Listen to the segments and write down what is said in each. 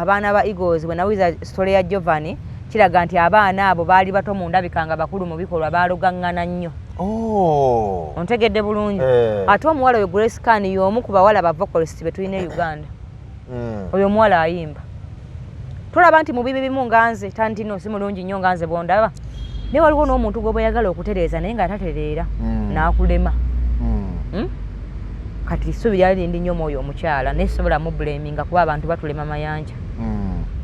abaana ba Eagles bwe nawiza story ya Giovanni kiraga nti abaana abo baali bato mu ndabikanga bakulu mu bikolwa baalugangana nnyo. Ontegedde bulungi. Ate omuwala oyo Grace Khan y'omu ku bawala ba vocalist be tulina e Uganda. Oyo omuwala ayimba. Tulaba nti mu bibimu nganze tantino si mulungi nnyo nganze bondaba. Ne waliwo n'omuntu gwe yagala okutereeza naye nga tatereera n'akulema. Kati isubi yali ndi nnyo mwoyo omukyala nesobola mu blaminga kuba abantu batulema mayanja.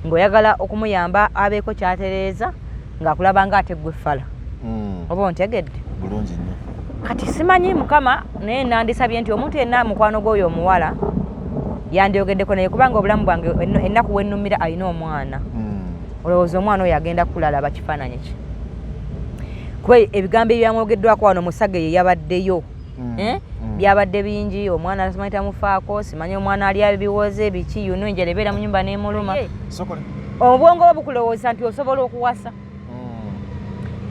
Ng'oyagala okumuyamba abeeko kyatereeza ng'akulaba ng'ateggwe effala. Oba ontegedde? Bulungi nnyo. Kati simanyi Mukama naye nandisabye nti omuntu yenna mukwano gw'oyo omuwala yandyogeddeko naye kubanga obulamu bwange ennaku wennumira alina omwana. Olowooza omwana oyo agenda kulalaba kifaananyi ki? Kuba ebigambo ebyamwogeddwako wano Musage ye yabaddeyo. Byabadde bingi, omwana simanyi tamufaako, simanyi omwana ali abiwoze biki yuno enjala ebeera mu nnyumba n'emuluma. Obwongo bwo bukulowooza nti osobola okuwasa.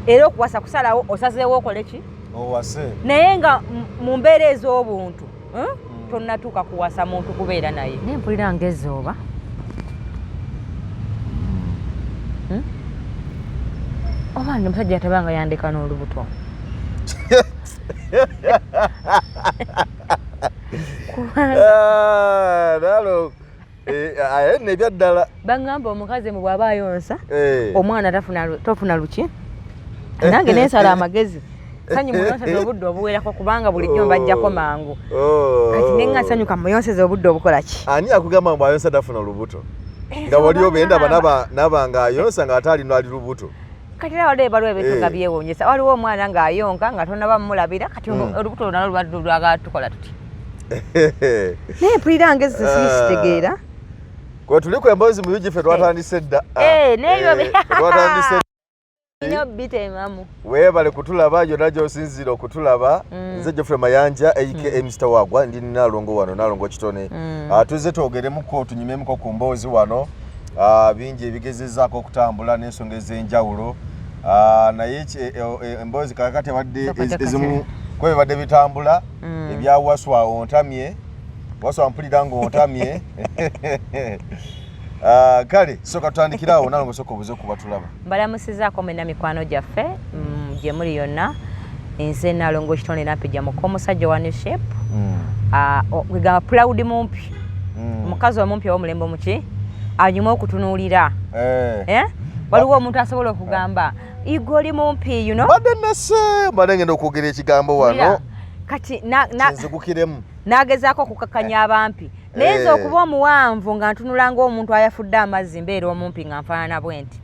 Era okuwasa kusalawo osazeewo okole ki? Owase. Naye nga mu mbeera ez'obuntu tonnatuuka kuwasa muntu kubeera naye. Naye mpulira ng'ezooba. Oba ndi omusajja yatabanga yandeka n'olubuto. Nalo nebya ddala. Bangamba omukazi mu bw'aba ayonsa omwana tofuna luki. Nange nensala amagezi. Sanyu muyonseze obudde obuwerako kubanga bulijjo mbajjako mangu. Kati nenga sanyuka muyonseze obudde obukola ki? Ani akugamba mbu ayonsa tafuna lubuto? Nga wali obenda naba nga ayonsa nga atali ali lubuto. Kati era waliwo ebaluwa ebituga byewuunyisa. Waliwo omwana ng'ayonka nga tonnaba mumulabira kati olubuto nalwo lubadde lwagatukola tuti. Naye mpulira ng'ezi siitegeera. Kwe tuli ku emboozi mu UGF twatandise dda. N'ebyo twatandise nnyo bitemamu. Weebale kutulaba yonna gy'osinzira okutulaba. Nze Geoffrey Mayanja aka Mr. Wagwa ndi Nalongo wano Nalongo Kitone. Tuzze twogeremuko tunyumemuko ku mboozi wano. Bingi ebigezezzaako okutambula n'ensonga ez'enjawulo. Naye emboozi kakati abadde ezimu kwe badde bitambula ebya waswa ontamye waswa mpulira ng'ontamye. Kale soka tutandikirawo Nalongo soka obuze kuba tulaba. Mbalamusizaako mwenna mikwano gyaffe gye muli yonna. Nze Nalongo Kitone nampijja muko omusajja wa New Shape. Wegamba proud mumpi. Omukazi omumpi ow'omulembe muki? Anyuma okutunuulira. Waliwo omuntu asobola okugamba igoli mumpi you know. Mbadde ngenda okwogera ekigambo wano. Kati nzigukiremu. Nagezaako okukakanya abampi. Naye nze okuba omuwanvu nga ntunula ng'omuntu ayafudde amazzi mbeera omumpi nga nfaanana bwenti.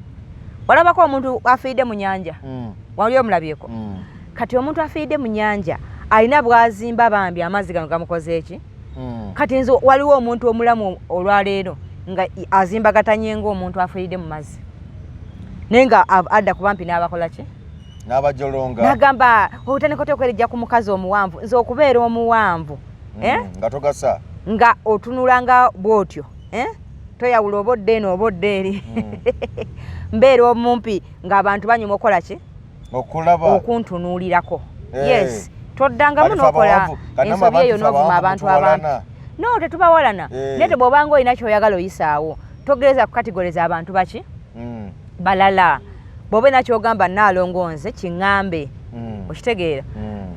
Walabako omuntu afiidde mu nnyanja. Wali omulabyeko. Kati omuntu afiidde mu nnyanja alina bw'azimba bambi amazzi gano gamukoze eki. Kati nze waliwo omuntu omulamu olwaleero nga azimba gatanye ng'omuntu afiidde mu mazzi. Naye nga adda ku bampi n'abakola ki? N'abajolonga. N'agamba otandika okwerijja ku mukazi omuwanvu nze okubeera omuwanvu. Nga togasa. Nga otunulanga bw'otyo. Toyawula obodde eno obodde eri. Mbeera omumpi ng'abantu banyuma okola ki? Okulaba. Okuntunuulirako. Yes. Toddangamu n'okola ensobi eyo n'ovuma abantu abampi. No, tetubawalana. Naye bw'obanga olina ky'oyagala oyisaawo togereza kukatigoreza abantu baki? Balala. Bw'oba olina ky'ogamba Nalongo nze kiŋŋambe. Okitegeera?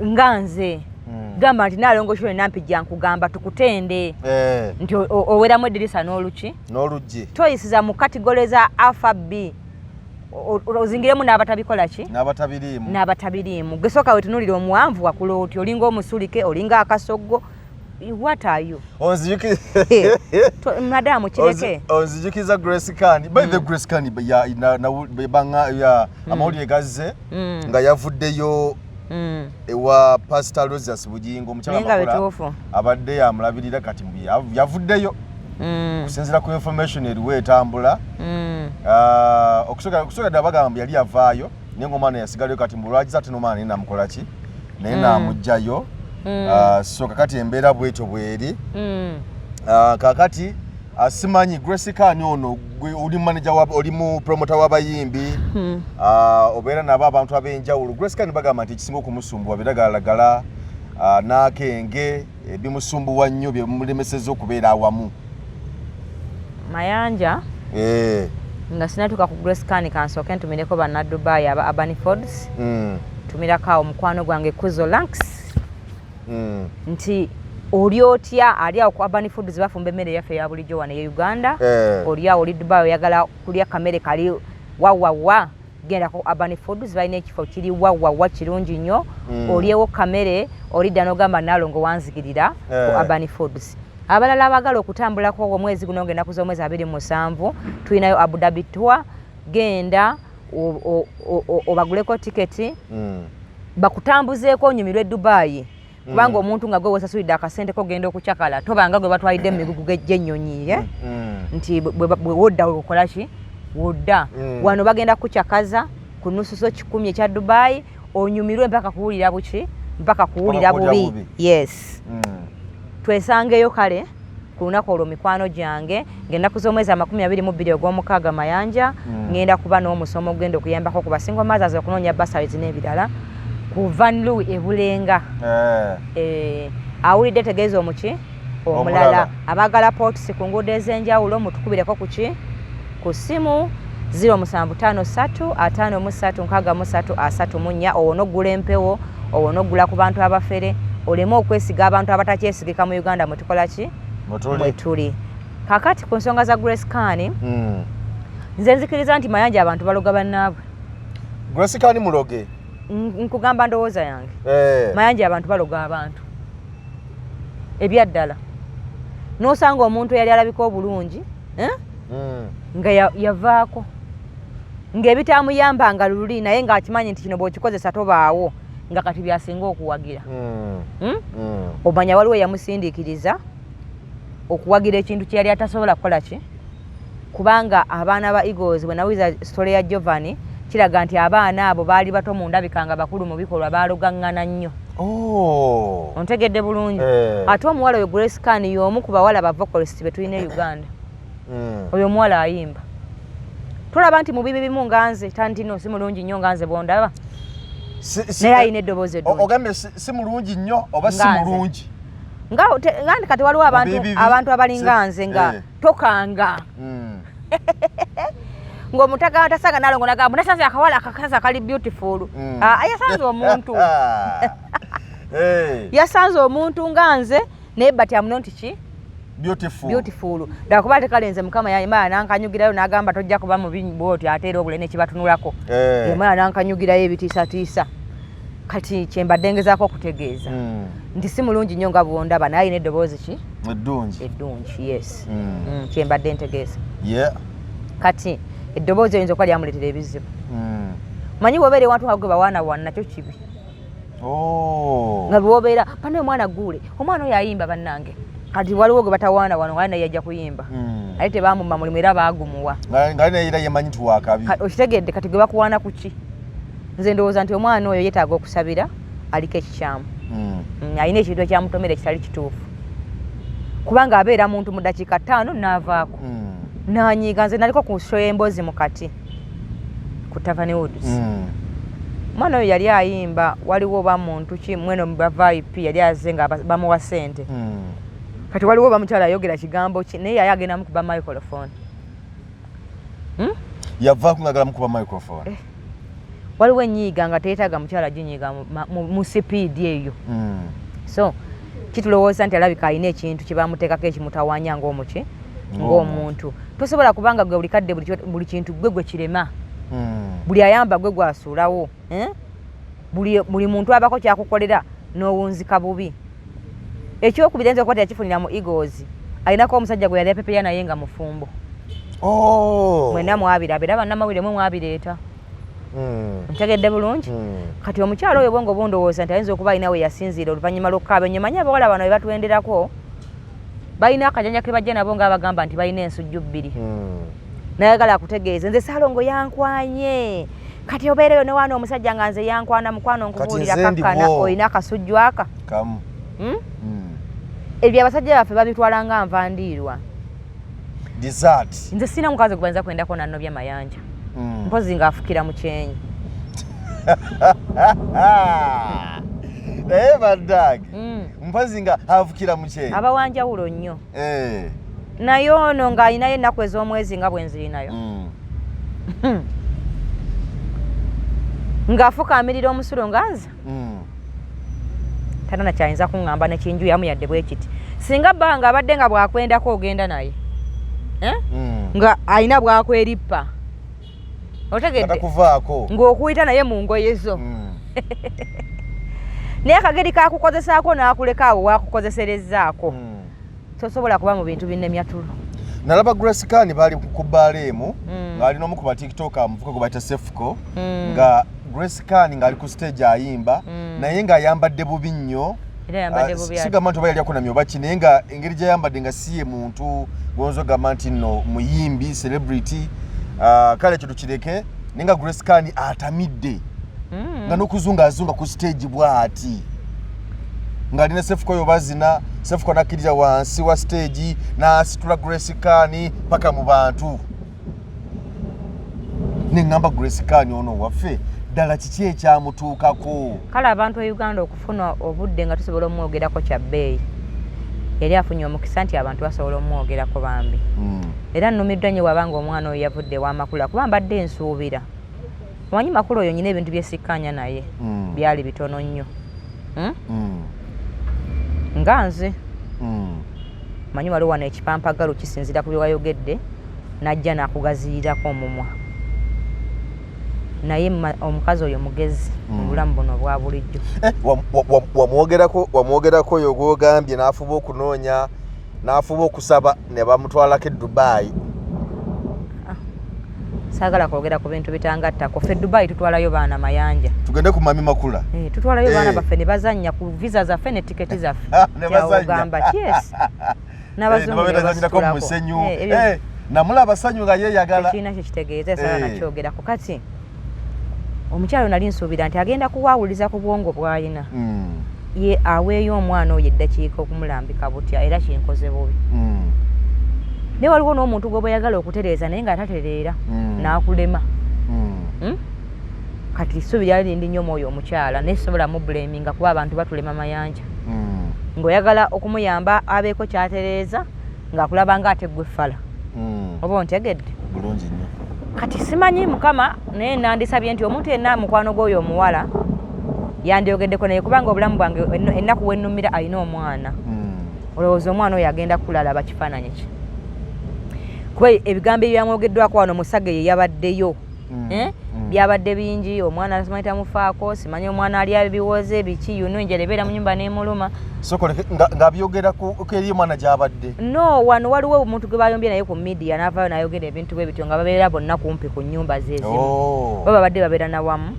Nga nze. Gamba nti Nalongo Kitone nampijja nkugamba tukutende. Nti oweramu eddirisa n'oluki? N'oluggi. Toyisiza mu katigoreza alpha-B. Ozingiremu n'abatabikola ki? N'abatabiriimu. N'abatabiriimu. Gesooka wetunuulira omuwanvu wakula oti olinga omusulike olinga akasoggo. What are you? Madam kireke. Onzijukiza Grace Khan. By the Grace Khan ya amawulire gazze nga yavuddeyo ewa Pastor Rogers Bujingo omukyala abadde yamulabirira kati yavuddeyo kusinzira ku information eriwe etambula. Okusoka dabagamba yali avaayo n'engoma yasigalayo kati mbulwagiza ati n'omwana namukola ki naye namugjayo. So kakati embeera bwetyo bweri. Kakati simanyi Grace Khan ono oli manager oli mu promoter w'abayimbi. Obeera nabo abantu ab'enjawulo. Grace Khan bagamba nti ekisinga okumusumbuwa biragalagala n'akenge ebimusumbuwa nnyo bye mulemesezza okubeera awamu. Mayanja nga sinatuuka ku Grace Can kansooke ntumireko banna Dubai aba Urban Foods tumirako awo mukwano gwange Kuzo Lanks nti oli otya ali awo ku Urban Foods bafumba emmere yaffe ya bulijjo wano e Uganda oli awo oli Dubai oyagala kulya kamere kali wawawa genda ku Urban Foods balina ekifo kiri wawawa kirungi nnyo olyewo kamere olidda n'ogamba Nalongo wanzigirira ku Urban Foods. Abalala abagala okutambulako omwezi guno ng'ennaku z'omwezi 27 tulinayo Abu Dhabi tour genda obaguleko tiketi bakutambuzeeko onyumirwe Dubai kubanga omuntu nga gwe wesasulidde akasente ko genda okucakala tobanga gwe batwalidde mu migugu gy'ennyonyi nti bwe wodda okola ki wodda wano bagenda kucakaza ku nususo 10 ekya Dubai onyumirwe mpaka kuwulira buki mpaka kuwulira bubi yes twesangeyo kale ku lunaku olwo mikwano gyange ng'ennaku z'omwezi 22 ogw'omukaaga Mayanja ngenda kuba n'omusomo ogenda okuyambako ku basingo mothers okunoonya bursaries n'ebirala ku Van Louis e Bulenga awulidde tegeeza omuki omulala abaagala pots ku nguudo ez'enjawulo mutukubireko kuki ku ssimu 0753536334 owonoggula empewo owonoggula ku bantu abafere oleme okwesiga abantu abatakyesigika mu Uganda mutukola ki mwetuli kakati ku nsonga za Grace Can nze nzikiriza nti Mayanja abantu baloga bannaabwe Grace Can muloge nkugamba ndowooza yange Mayanja abantu baloga abantu ebyaddala n'osanga omuntu yali alabika obulungi nga yavaako ng'ebitamuyambanga luli naye ng'akimanyi nti kino bw'okikozesa tobaawo nga kati byasinga okuwagira omanya waliwo yamusindiikiriza okuwagira ekintu kyeyali atasobola kukola ki kubanga abaana ba Eagles bwe nawiza story ya Giovanni kiraga nti abaana abo baali bato mu ndabika nga bakulu mu bikolwa baalogangana nnyo ontegedde bulungi ate omuwala oyo Grace Can y'omu ku bawala ba vocalist be tulina e Uganda oyo omuwala ayimba tulaba nti mu bibi bimu nganze tantino si mulungi nnyo nganze bondaba naye ayina eddoboozi eddungi ogambe si mulungi nnyo oba si mulungi ngandi kati waliwo abantu abalinga nze nga tokanga ng'omutagala tasanga Nalongo nagamba nasanze akawala akakazi akali beautiful yasanze omuntu yasanze omuntu nga nze naye bati amuno nti ki beautiful dakuba tekalenze mukama yayimala nankanyugirayo nagamba tojja kuba mu bwoti ate era obulene kibatunulako yamala nankanyugirayo ebitiisatiisa kati kyembadde ngezaako okutegeeza nti si mulungi nnyo nga bwondaba naye ayina eddoboozi ki eddungi yes kyembadde ntegeeza kati eddoboozi oyinza okuba lyamuleetera ebizibu manyi bwobeera ewantu nga gwe bawaanawaana nakyo kibi nga bwobeera pane omwana guule omwana oyo ayimba bannange kati waliwo gwe batawaana wano nga naye yajja kuyimba naye tebamumma mulimu era baagumuwa nga naye era yemanyi nti wakabi okitegedde kati gwe bakuwaana ku ki nze ndowooza nti omwana oyo yeetaaga okusabira aliko ekikyamu alina ekintu ekyamutomera ekitali kituufu kubanga abeera muntu mu dakiika 5 n'avaako nanyiiga nze naliko ku show y'emboozi mu kati ku Tavern Woods omwana oyo yali ayimba waliwo oba muntu ki mweno mu VIP yali aze nga bamuwa ssente kati waliwo oba mukyala ayogera kigambo ki naye yali agenda mukuba microphone yavaako ng'agala mukuba microphone waliwo enyiiga nga teetaaga mukyala ginyiiga mu sipiidi eyo so kitulowooza nti alabika alina ekintu kye bamuteekako ekimutawaanya ng'omuki ng'omuntu tosobola kubanga gwe buli kadde buli kintu gwe kirema buli ayamba gwe gwasuulawo buli muntu abako kyakukolera n'owunzika bubi ekyokubiri nze okuba teyakifunira mu Eagles alinako omusajja gwe yali apepeya naye nga mufumbo mwena mwabirabira bannamawulire mwe mwabireeta ntegedde bulungi kati omukyalo oyo bwongo bundowooza nti ayinza okuba alina we yasinziira oluvannyuma lw'okukaaba ennyo manyi abawala bano be batwenderako balina akajanja ke bajja nabo ng'abagamba nti balina ensujju 2 nayagala akutegeeze nze Salongo yankwanye kati obeereyo ne waana omusajja nga nze yankwana mukwano nkubuulira kakkana olina akasujju aka ebyo abasajja baffe babitwala nga nvandiirwa nze sina mukazi gwe bayinza kwendako nannobya Mayanja mpozi ng'afukira mu kyenyi naye baddage mpozi nga afukira mu kyenyi abawanjawulo nnyo naye ono ng'alinayo ennaku ez'omwezi nga bwe nzirinayo ng'afukaamirira omusulo nganza tana nakyayinza kuŋŋamba nekinju yamu yadde bwe kiti singa bbanga ng'abadde nga bwakwendako ogenda naye nga alina bwakwerippa otegedde ng'okuyita naye mu ngoye zo naye akageri kakukozesaako n'akuleka awo wakukozeserezaako tosobola kuba mu bintu binnemya tulo. Nalaba Grace Kani bali ku baleemu ng'alina omu ku ba TikTok amuvuka gwe bayita Sefuko nga Grace Kani ng'ali ku stage ayimba naye ng'ayambadde bubi nnyo sigamba nti oba yali akunamya oba ki naye nga engeri gy'ayambadde nga si ye muntu gonzo gamba nti nno muyimbi celebrity kale ekyo tukireke naye nga Grace Kani atamidde nga n'okuzungaazunga ku stage bw'ati ng'alina Sefuko yo bazina Sefuko nakkiriza wansi wa stage n'asitula Grace Kani paka mu bantu neŋŋamba Grace Kani ono waffe ddala kiki ekyamutuukako. Kale abantu e Uganda okufuna obudde nga tusobola omwogerako kya bbeeyi yali afunye omukisa nti abantu basobola omwogerako bambi era nnumiddwa nnyo wabanga omwana oyo yavudde w'amakula kuba mbadde nsuubira omanyi makulu oyo nyina ebintu byesikkaanya naye byali bitono nnyo nga nze manyi waliwo wano ekipampagalo kisinzira ku bye wayogedde najja n'akugaziyirirako omumwa naye omukazi oyo mugezi mu bulamu buno bwa bulijjo. Wamwogerako oyo gw'ogambye n'afuba okunoonya n'afuba okusaba ne bamutwalako e Dubai. Saagala kwogera ku bintu bitangattako. Ffe Dubai tutwalayo baana mayanja. Tugende ku Mami Makula. Tutwalayo baana baffe ne bazannya ku visa zaffe ne tiketi zaffe. Kyawogamba yes. N'abazungu ne basitulako mu musenyu. Namula abasanyu nga yeeyagala. Ekiina kye kitegeeza saala nakyogerako kati. Omukyalo nali nsuubira nti agenda kuwaawuliza ku bwongo bw'alina. Ye aweeyo omwana oyo eddakiika okumulambika butya era kinkoze bubi. Ne waliwo n'omuntu gwe bweyagala okutereeza naye ng'atatereera n'akulema. Kati essuubi lyali lindi nnyo omwoyo omukyala naye sisobola mubulaminga kuba abantu batulema mayanja. Ng'oyagala okumuyamba abeeko ky'atereeza ng'akulaba ng'ate ggwe ffala. Oba ontegedde? Bulungi nnyo. Kati simanyi Mukama naye nandisabye nti omuntu yenna mukwano gw'oyo omuwala yandyogeddeko naye kubanga obulamu bwange ennaku wennumira alina omwana. Olowooza omwana oyo agenda kulalaba kifaananyi ki? Kuba ebigambo ebyamwogeddwako wano Musage ye yabaddeyo byabadde bingi omwana asimanyi tamufaako simanyi omwana ali abiwoze biki yuno enjala ebeera mu nnyumba n'emuluma ng'abyogera ku eri omwana gy'abadde no wano waliwo omuntu gwe bayombye naye ku media n'avaayo n'ayogera ebintu bwe bityo nga babeera bonna kumpi ku nnyumba zeezimu bo babadde babeera nawamu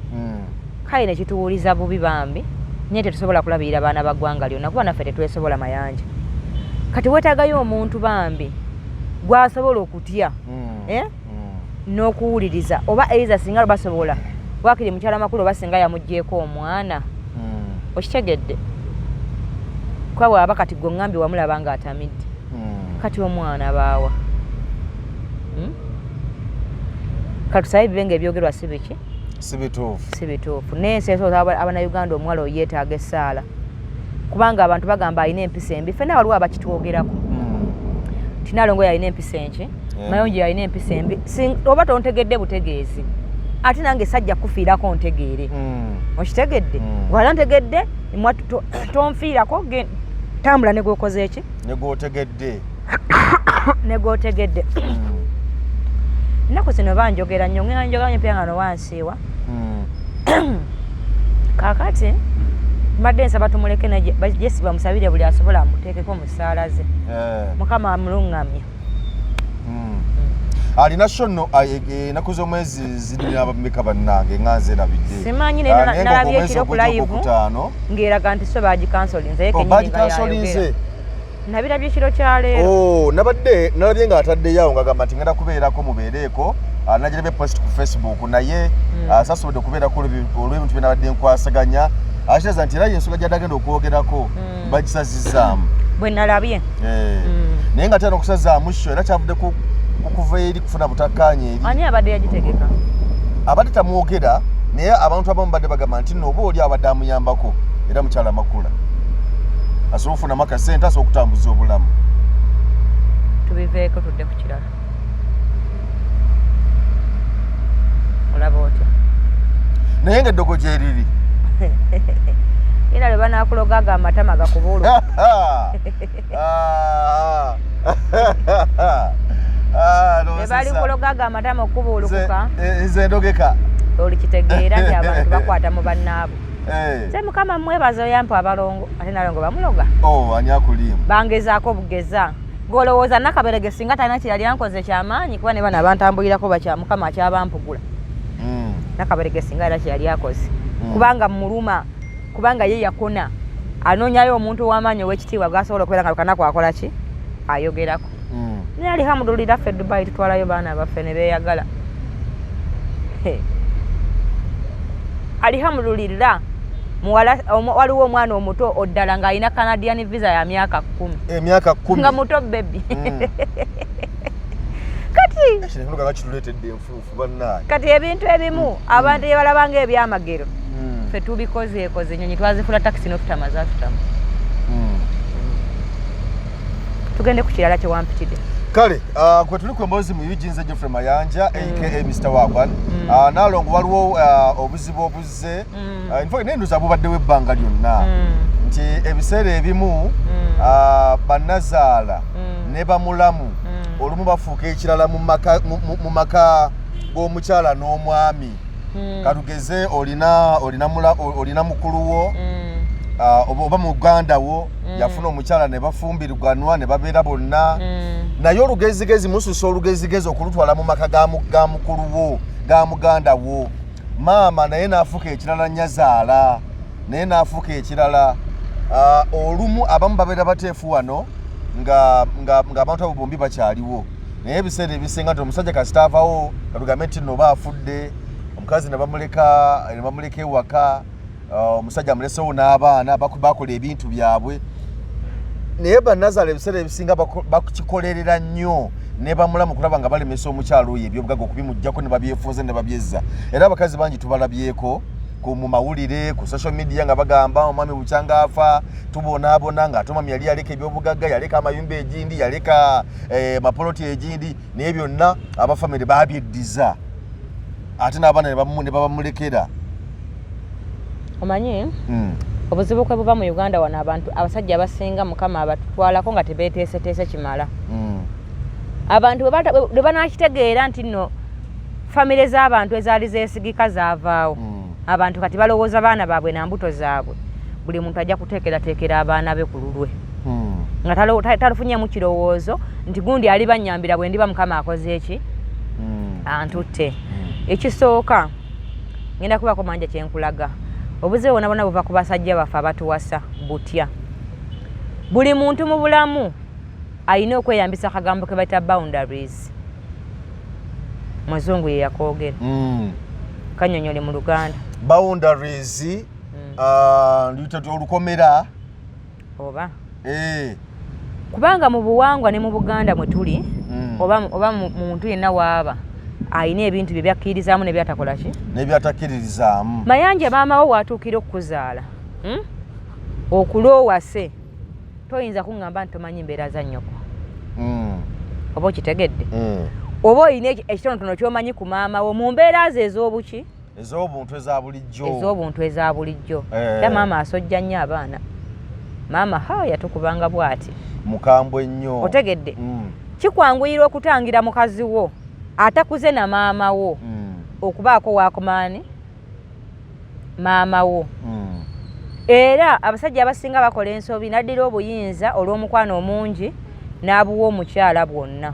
kale ne kituwuliza bubi bambi naye tetusobola kulabirira baana ba ggwanga lyonna kuba naffe tetwesobola mayanja kati weetaagayo omuntu bambi gwasobola okutya n'okuwuliriza oba eiza singa basobola wakiri mukyala makulu oba singa yamuggyeko omwana okitegedde kuba bw'aba kati gwe ŋŋambye wamulaba ng'atamidde kati omwana baawa katusabe bibe ng'ebyogerwa si biki si bituufu n'ensi esooza abanayuganda omuwala oyo yeetaaga essaala kubanga abantu bagamba alina empisa embi ffenna waliwo abakitwogerako tinalongo yalina empisa enki mayonjo yalina empisa embi oba tontegedde butegeezi ate nange sajja kufiirako ntegeere okitegedde wala ntegedde tonfiirako tambula negwokoze eki negwotegedde ennaku zino banjogera nnyo nganjoganye pya nga nowansiiwa kakati mbadde nsaba tumuleke Jesi bamusabire buli asobola amuteekeko mu ssaala ze Mukama amulungamye. Alina shono ennaku z'omwezi zirina abameka bannange nga nze erabidde simanyi nalabye ekiro ku live ng'eraga nti so bagikansolinze ye kenyini nga yayogera nabirabye ekiro kya leero nabadde nalabye ng'ataddeyo awo ng'agamba nti ngenda kubeerako mubeereko nagirebye post ku Facebook naye sasobodde okubeerako olw'ebintu bye nabadde nkwasaganya akitegeeza nti era y'ensonga gy'adagenda okwogerako bagisazizaamu bwe nalabye naye nga tena okusazaamu sho era kyavudde kuva eri kufuna butakkaanya eri ani abadde yagitegeka abadde tamwogera naye abantu abamu badde bagamba nti nno oba oli abadde amuyambako era mukyala Makula asobola okufunamu akasente asobola okutambuza obulamu tubiveeko tudde ku kirala. Olaba otya? Naye ng'eddoko gye liri. Era lwe banaakulogaga amatama gakubulu. Ne bali kulogaga amatama okubulukuka. Nze ndogeka. Olikitegeera nti abantu bakwata mu bannaabwe. Se Mukama mwebaza oyampa abalongo ate nalongo bamuloga. Ani akulimba? Bangezaako bugeza. Golowooza Nakaberege singa talina kirali yankoze kyamaanyi kuba ne bano abantambulirako bakya Mukama akyabampugula. Nakaberege singa era kirali akoze. Kubanga muluma, kubanga ye yakona. Anoonyayo omuntu w'amaanyi ow'ekitiibwa gasobola okubeera nga kanaku akola ki? Ayogerako. Naye alihamudulira ffe Dubai tutwalayo baana baffe ne beeyagala. Alihamudulira waliwo omwana omuto oddala ng'alina Canadian visa ya myaka 10. Emyaka 10. Nga muto baby. Kati ebintu ebimu abantu bye balaba ng'ebyamagero ffe tubikozeekoze ennyonyi twazifula takisi n'okutama zaatutama. Tugende ku kirala kye wampitidde. Kale kwe tuli ku emboozi mu Eugene Geoffrey Mayanja aka Mr. Wagwan. Nalongo waliwo obuzibu obuzze nenduza bubaddewo ebbanga lyonna nti ebiseera ebimu bannazaala ne bamulamu olumu bafuuka ekirala mu maka g'omukyala n'omwami. Katugeze olina mukulu wo oba muganda wo yafuna omukyala ne bafumbirwanwa ne babeera bonna. Naye olugezigezi mususa olugezigezi okulutwala mu maka ga mukulu wo ga muganda wo. Maama naye n'afuuka ekirala nnyazaala naye n'afuuka ekirala. Olumu abamu babeera bateefu wano ng'abantu abo bombi bakyaliwo. Naye ebiseera ebisinga nti omusajja kasita avawo katugambe nti nno baafudde omukazi ne bamuleka ewaka. Omusajja amulesewo n'abaana bakola ebintu byabwe. Naye bannazaala ebiseera ebisinga bakikolerera nnyo ne bamulamu kulaba nga balemesa omukyalo oyo ebyobugagga okubimuggyako ne babyefuuze ne babyezza. Era abakazi bangi tubalabyeko mu mawulire ku social media nga bagamba omwami bukyanga afa tubonaabona ng'ate omwami yali yaleka ebyobugagga yaleka amayumba egindi yaleka mapoloti egindi naye byonna abafamire babyeddiza ate n'abaana ne babamulekera. Omanyi obuzibu kwe buva mu Uganda wano abantu abasajja abasinga Mukama abatutwalako nga tebeeteeseteese kimala. Abantu bwe banakitegeera nti nno famire z'abantu ezaali zeesigika zaavaawo. Abantu kati balowooza baana baabwe na mbuto zaabwe. Buli muntu ajja kuteekerateekera abaana be ku lulwe. Nga talufunyemu kirowoozo nti gundi ali bannyambira bwe ndiba Mukama akoze eki? Antutte. Ekisooka ngenda kubako manja kyenkulaga. Obuzibu bwonna buva ku basajja baffe abatuwasa butya. Buli muntu mu bulamu alina okweyambisa akagambo ke bayita boundaries. Muzungu ye yakoogera. Kanyonyole mu Luganda. Boundaries olukomera oba kubanga mu buwangwa ne mu Buganda mwe tuli oba muntu yenna waaba alina ebintu bye byakkiririzaamu ne byatakola ki? Ne byatakkiririzaamu. Mayanja maama wo watuukira okukuzaala okuloowase toyinza kuŋŋamba nti tomanyi mbeera za nnyoko. Oba okitegedde? Oba olina ekitonotono ky'omanyi ku maama wo mu mbeera ze ez'obuki? Ez'obuntu eza bulijjo. Ez'obuntu eza bulijjo. Era maama asojja nnyo abaana. Maama yatukubanga bw'ati. Mukambwe nnyo. Otegedde? Kikwanguyira okutangira mukazi wo atakuze na maama wo okubaako waakumaani maama wo. Era abasajja abasinga bakola ensobi naddira obuyinza olw'omukwano omungi n'abuwa omukyala bwonna.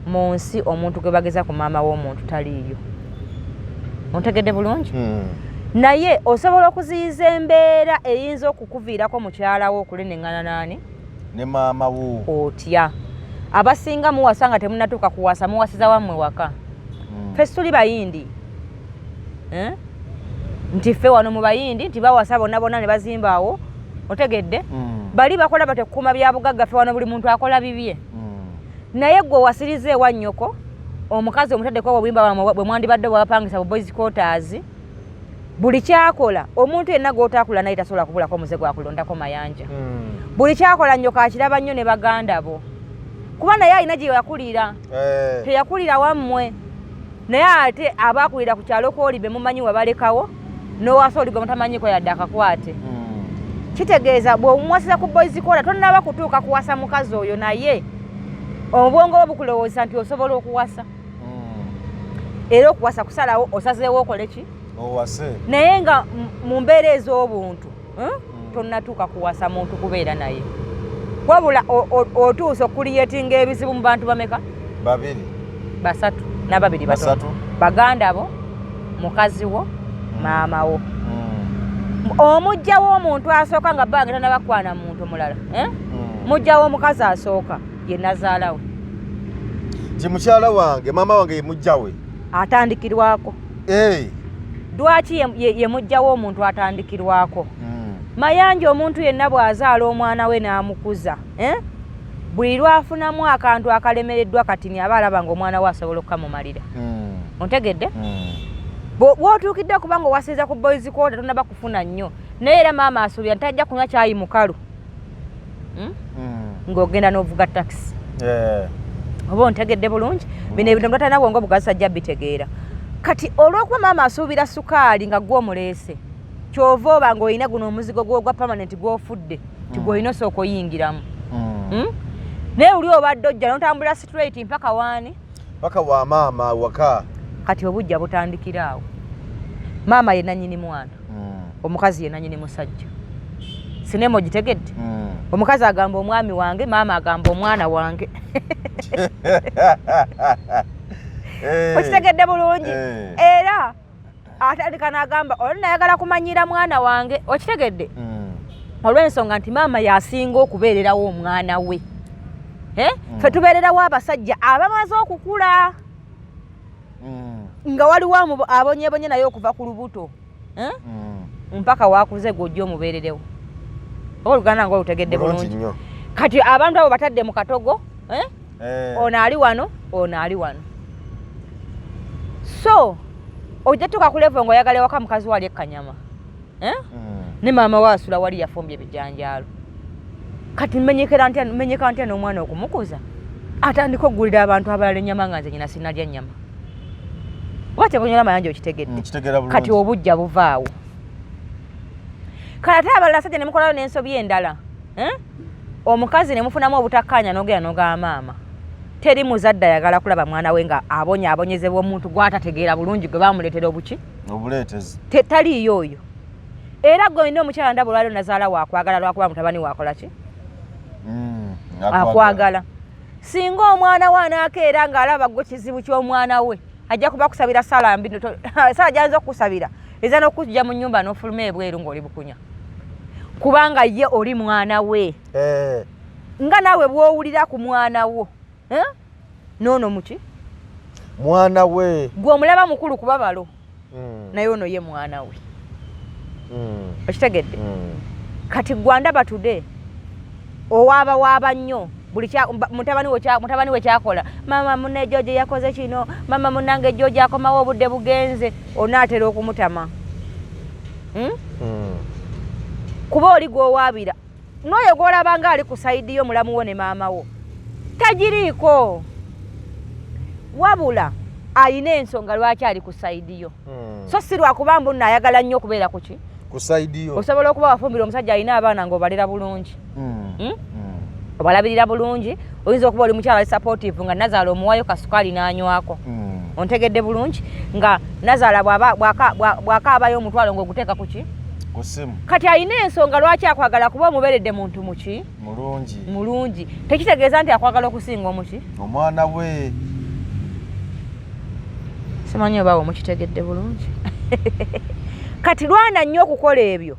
Mu nsi omuntu gwe bageza ku maama w'omuntu taliiyo. Ontegedde bulungi? Naye osobola okuziyiza embeera eyinza okukuviirako mukyala wo okuleneŋŋana naani? Ne maama wo. Otya. Abasinga muwasa nga temunnatuuka kuwasa muwasiza wammwe waka. Ffe tuli bayindi. Nti ffe wano mu bayindi nti bawasa bonna bonna ne bazimbaawo. Otegedde? Bali bakola batekuuma bya bugagga ffe wano buli muntu akola bibye. Naye gwe wasiriza ewa nnyoko omukazi omutaddeko obuyimba bwe mwandibadde bwabapangisa bu boys quarters buli kyakola omuntu yenna gw'otaakula naye tasobola kubulako omuze gwakulondako mayanja. Buli kyakola nnyoko akiraba nnyo ne baganda bo kuba naye alina gye yakulira teyakulira wammwe naye ate abakulira ku kyalo kooli be mumanyi wabalekawo n'owasa oli gwe mutamanyiko yadde akakwate kitegeeza bw'omuwasiza ku boys kola tonnaba kutuuka kuwasa mukazi oyo naye obwongo bwo bukulowooza nti osobola okuwasa era okuwasa kusalawo osazeewo okole ki owase naye nga mu mbeera ez'obuntu tonnatuuka kuwasa muntu kubeera naye wabula otuusa okuliyetinga ebizibu mu bantu bameka 2 3 n'ababiri batono baganda bo mukazi wo maama wo omujjawo omuntu asooka nga bange tanabakwana muntu mulala mujjawo omukazi asooka ye nazaalawe kimukyala wange maama wange yemujjawe atandikirwako lwaki ye mujjawo omuntu atandikirwako mayanja omuntu yenna bw'azaala omwana we n'amukuza buli lwafunamu akantu akalemereddwa katini aba alaba ng'omwana we asobola okukamumalira ontegedde bw'otuukidde okuba nga owasiza ku boys quarter tonnaba kufuna nnyo naye era maama asuubira nti ajja kunywa kyayi mukalu ng'ogenda n'ovuga takisi oba ontegedde bulungi bino ebintu ngatalina bwongo bugazi ajja bitegeera kati olw'okuba maama asuubira sukaali nga gw'omuleese kyova oba ng'olina guno omuzigo gw'ogwa permanent gw'ofudde tigwolina osooka oyingiramu naye oli obadde ojja n'otambula straight mpaka waani paka wa maama waka kati obujja butandikira awo maama ye nannyini mwana omukazi ye nannyini musajja sinema ogitegedde omukazi agamba omwami wange maama agamba omwana wange okitegedde bulungi era atandika n'agamba oli nayagala kumanyira mwana wange okitegedde olw'ensonga nti maama yasinga okubeererawo omwana we ffe tubeererawo abasajja abamaze okukula nga waliwo abonyebonye naye okuva ku lubuto mpaka wakuze gw'ojja omubeererewo oba oluganda nga olutegedde bulungi kati abantu abo batadde mu katogo ono ali wano ono ali wano so ojja tuka ku level ng'oyagala ewaka mukazi wali ekkanyama ne maama we asula wali yafumbye ebijanjaalo kati menyeka ntya n'omwana okumukuza atandika okugulira abantu abalala ennyama nga nze nyina sinalya nnyama oba tekunyola mayanja okitegedde kati obujja buvaawo kale ate abalala sajja ne mukolayo n'ensobi endala omukazi ne mufunamu obutakkaanya n'ogenda n'ogamba maama teri muzadde ayagala kulaba mwana we nga abonyezebwa omuntu gw'atategeera bulungi gwe bamuleetera obuki obuleetezi taliiyo oyo era gwe olina omukyala ndaba olwaliro nazaala waakwagala lwakuba mutabani waakola ki akwagala singa omwana we anaakeera ng'alaba gwe kizibu ky'omwana we ajja kuba kusabira sala mbi sala gy'ayinza okukusabira eza n'okujja mu nnyumba n'ofuluma ebweru ng'oli bukunya kubanga ye oli mwana we nga naawe bw'owulira ku mwana wo noono muki mwana we gwe omulaba mukulu kuba balo naye ono ye mwana we okitegedde kati gwandaba today owaaba nnyo buli mutabani we kyakola maama munne George yakoze kino maama munnange George akomawo obudde bugenze onaatera okumutama kuba oli gwowaabira n'oyo gw'olabanga ali ku sayidi yo mulamu wo ne maama wo tagiriiko wabula ayina ensonga lwaki ali ku sayidi yo so si lwakuba mbu nno ayagala nnyo okubeera ku ki ku sayidi yo osobola okuba wafumbira omusajja alina abaana ng'obalera bulungi obalabirira bulungi oyinza okuba oli mukyala ali supportive nga nazaala omuwayo kasukaali n'anywako ontegedde bulungi nga nazaala bw'akaabayo omutwalo ng'oguteeka ku ki kusimu kati alina ensonga lwaki akwagala kuba omubeeredde muntu muki mulungi tekitegeeza nti akwagala okusinga omuki omwana we simanyi oba omukitegedde bulungi kati lwana nnyo okukola ebyo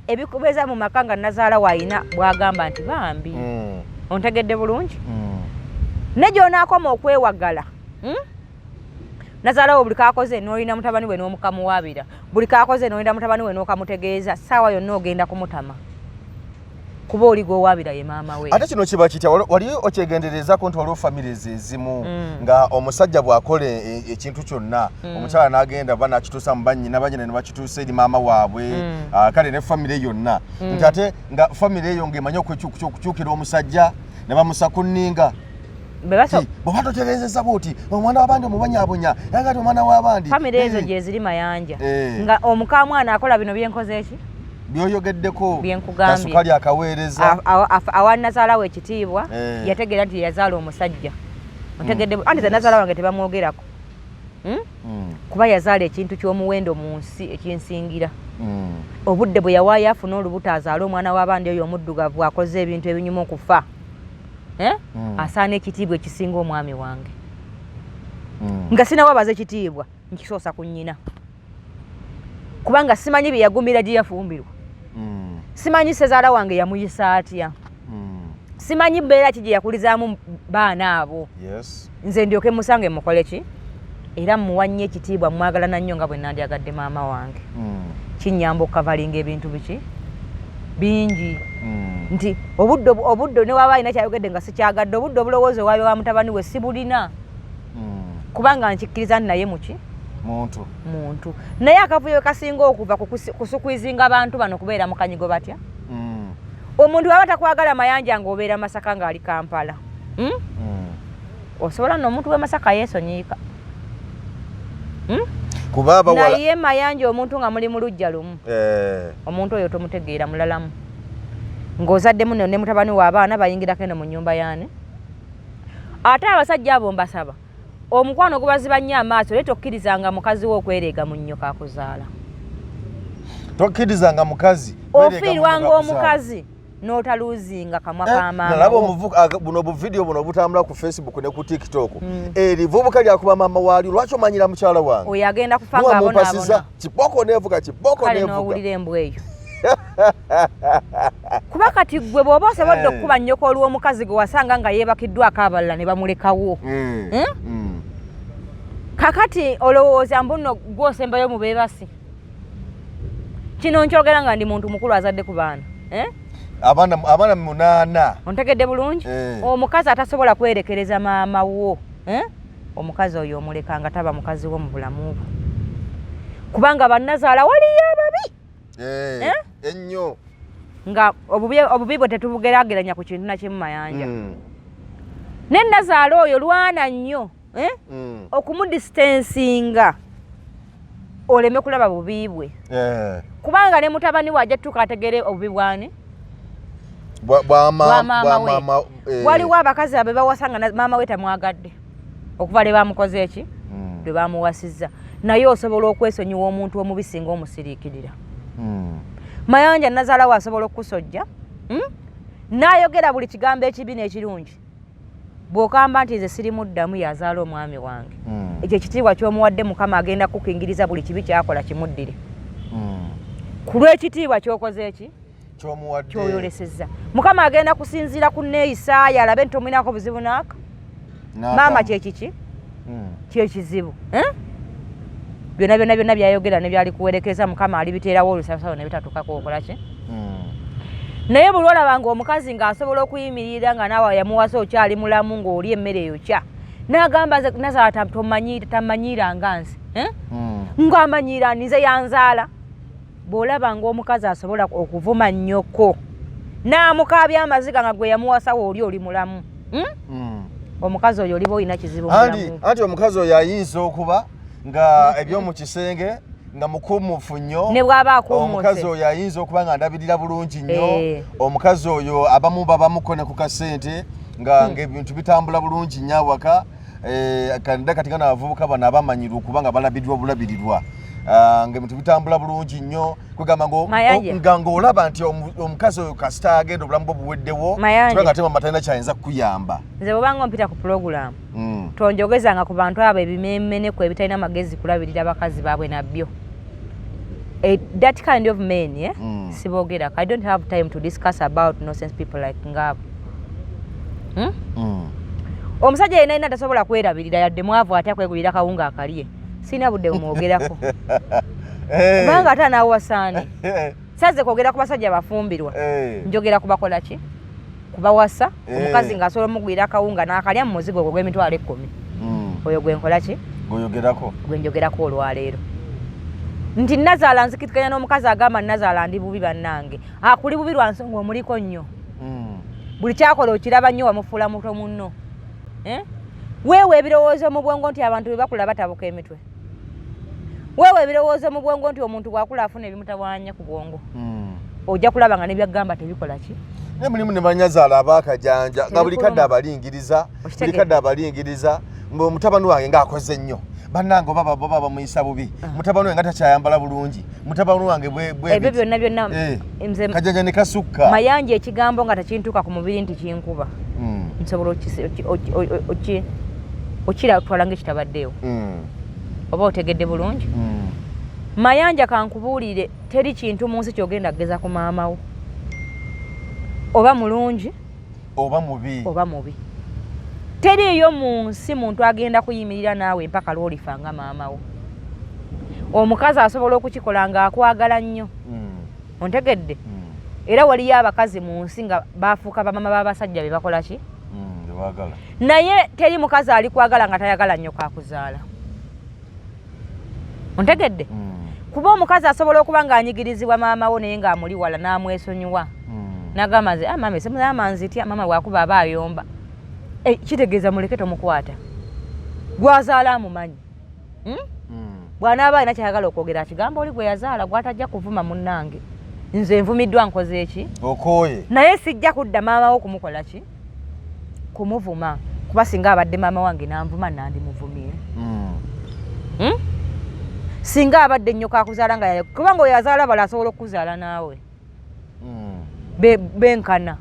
ebikubeeza mu maka nga nazaala waayina bwagamba nti bambi ontegedde bulungi ne gy'onaakoma okwewagala nazaalawo buli kaakoze n'olina mutabani we n'omukamuwaabira buli kaakoze n'olina mutabani we n'okamutegeeza ssaawa yonna ogenda kumutama kuba oli gwowaabira ye maama we ate kino kiba kitya wali okyegenderezako nti waliwo famires ezimu nga omusajja bw'akola ekintu kyonna omukyala n'agenda ba nakituusa mu bannyina bannyina ne bakituusa eri maama waabwe kale ne famire yonna nti ate nga famire eyo ng'emanyi okukyukira omusajja ne bamusa ku nninga bw'oba totereezezza bw'oti omwana w'abandi omubanyaabonya yagati omwana w'abandi famire ezo gye ziri mayanja nga omuka mwana akola bino byenkoze ki byoyogeddeko byenkugambye kasukali akaweereza awa nazaala we ekitiibwa yategeera nti yazaala omusajja otegedde anti ze nazaala wange tebamwogerako kuba yazaala ekintu ky'omuwendo mu nsi ekinsingira obudde bwe yawaayo afuna olubuto azaale omwana w'abandi oyo omuddugavu akoze ebintu ebinyuma okufa asaana ekitiibwa ekisinga omwami wange nga sinawabaza ekitiibwa nkisoosa ku nnyina kubanga simanyi bye yagumira gye yafumbirwa simanyi sezaala wange yamuyisa atya simanyi mbeera ki gye yakulizaamu baana abo nze ndyoke musange mukole ki era muwanye ekitiibwa mwagalana nnyo nga bwe nandyagadde maama wange kinyamba okukavalinga ebintu biki bingi nti obudde ne waba alina kyayogedde nga sikyagadde obudde obulowoozo waabe wa mutabani we sibulina kubanga nkikkiriza nti naye muki muntu naye akavuyo kasinga okuva kusukwizinga abantu bano kubeera mu kanyigo batya omuntu waba takwagala mayanja ng'obeera Masaka ng'ali Kampala osobola n'omuntu w'e Masaka yeesonyiika naye mayanja omuntu nga muli mu lujja lumu omuntu oyo tomutegeera mulalamu ng'ozaddemu ne mutabani w'abaana bayingirako eno mu nnyumba yaani ate abasajja abo mbasaba omukwano gubaziba nnyo amaaso naye tokkirizanga mukazi wo okwereega mu nnyo kakuzaala tokkirizanga mukazi ofiirwanga omukazi n'otaluuzinga kamwa ka maama nalaba buno obuvidiyo buno obutambula ku Facebook ne ku TikTok erivubuka lyakuba maama waali lwaki omanyira mukyala wange oyo agenda kufa ng'abonaabona kiboko neevuga kale n'owulira embwa eyo kuba kati gwe bw'oba osobodde okukuba nnyoko olw'omukazi gwe wasanga nga yeebakiddwako abalala ne bamulekawo kakati olowooza mbuno gw'osembayo mu beebasi kino nkyogera nga ndi muntu mukulu azadde ku baana abaana 8 ontegedde bulungi omukazi atasobola kwerekereza maama wo omukazi oyo omuleka nga taba mukazi wo mu bulamu bwo kubanga bannazaala waliyo ababi ennyo nga obubi bwe tetubugeraageranya ku kintu nakimu mayanja ne nazaala oyo lwana nnyo okumudistansinga oleme kulaba bubi bwe kubanga ne mutabani we ajja tutuuka ategere obubi bwani bwa maama we waliwo abakazi abe bawasanga maama we tamwagadde okuva lwe bamukoze eki lwe bamuwasizza naye osobola okwesonyiwa omuntu omubi singa omusiriikirira mayanja nazaala we asobola okukusojja n'ayogera buli kigambo ekibi n'ekirungi bw'okamba nti nze sirimuddamu yazaala omwami wange ekyo ekitiibwa ky'omuwadde Mukama agenda kukingiriza buli kibi kyakola kimuddire ku lw'ekitiibwa ky'okoze eki kyoyolesezza Mukama agenda kusinziira ku neeyisaayo alabe nti omwinako buzibu naaka maama kyekiki kyekizibu byonna byayogera ne byali kuwerekeza Mukama alibiteerawo olusalosalo ne bitatukako okola ki naye buli olabanga omukazi ng'asobola okuyimirira nga naawe yamuwasa okyali mulamu ng'oli emmere eyo kya n'agamba nazaala tamanyiiranga nze ng'amanyiira nze yanzaala bw'olabanga omukazi asobola okuvuma nnyoko n'amukaabya amaziga nga gwe yamuwasawo oli mulamu omukazi oyo oliba olina kizibu mulamu anti omukazi oyo ayinza okuba nga eby'omu kisenge nga mukumufu nnyo ne bw'aba akuumuse omukazi oyo ayinza okuba nga ndabirira bulungi nnyo omukazi oyo abamu babamuko ne ku kasente nga ebintu bitambula bulungi nnyo awaka kati kana abavubuka bano abamanyirwa okuba nga balabirirwa bulabirirwa ng'ebintu bitambula bulungi nnyo kwegamba ng'olaba nti omukazi oyo kasita agenda obulamu bwe buweddewo kubanga ate mama talina kyayinza kukuyamba nze bwobanga mpita ku pulogulaamu tonjogezanga ku bantu abo ebimemmeneku ebitalina magezi kulabirira bakazi baabwe nabyo that kind of men siboogerako I don't have time to discuss about nonsense people like ngabo omusajja yenna yenna tasobola kwerabirira yadde mwavu ate akwegulira kawunga akalye sina budde bumwogerako kubanga ate anaawasaani saze kwogera ku basajja bafumbirwa njogera kubakola ki kubawasa omukazi ng'asobola omugwira akawunga n'akalya mu muzigo gwe gw'emitwalo 10 oyo gwe nkola ki gwe njogerako olwaleero nti nazaala nzikitikanya n'omukazi agamba nazaala ndi bubi bannange akuli bubi lwa nsonga omuliko nnyo buli kyakola okiraba nnyo wamufuula muto munno weewe ebirowoozo mu bwongo nti abantu bwe bakula batabuka emitwe weewe ebirowoozo mu bwongo nti omuntu bwakula afuna ebimutawaanya ku bwongo ojja kulaba nga nebyagamba tebikola ki ne mulimu ne banyazaala abaakajanja nga buli kadde abalingiriza mutabani wange ng'akoze nnyo bannange oba bamuyisa bubi mutabani wange nga takyayambala bulungi mutabani wange ebyo byonna nze kajanja ne kasukka Mayanja ekigambo nga tekintuuka ku mubiri nti kinkuba nsobola okiratwala ng'ekitabaddeewo oba otegedde bulungi Mayanja kankubuulire teri kintu mu nsi kyogenda kugeza ku maama wo oba mulungi oba mubi teriiyo mu nsi muntu agenda kuyimirira naawe mpaka lw'olifa nga maama wo omukazi asobola okukikola ng'akwagala nnyo ontegedde era waliyo abakazi mu nsi nga baafuuka bamama b'abasajja be bakola ki naye teri mukazi alikwagala nga tayagala nnyo kakuzaala ontegedde kuba omukazi asobola okuba ng'anyigirizibwa maama wo naye ng'amuli wala n'amwesonyiwa n'agamba nze maama esemuzama nzitya maama bw'akuba aba ayomba kitegeeza muleke tomukwata gwazaala amumanyi bw'anaaba alina kyayagala okwogera akigamba oli gwe yazaala gwatajja kuvuma munnange nze nvumiddwa nkoze eki okooye naye sijja kudda maama wo kumukola ki kumuvuma kuba singa abadde maama wange nanvuma nandimuvumye singa abadde nnyo kakuzaala nga kubanga oyo yazaala bala asobola okukuzaala naawe benkana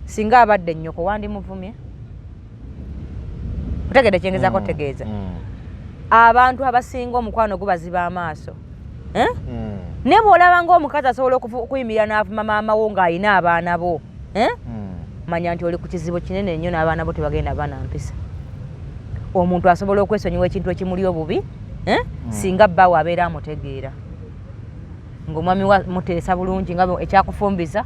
singa abadde nnyoko wandimuvumye otegedde kyengezaako tegeeza abantu abasinga omukwano gubaziba amaaso ne bw'olaba ng'omukazi asobola okuyimirira n'avuma maama wo ng'alina abaana bo manya nti oli ku kizibu kinene nnyo n'abaana bo tebagenda banampisa omuntu asobola okwesonyiwa ekintu ekimuli obubi singa bbaawe abeera amutegeera ng'omwami muteesa bulungi nga ekyakufumbiza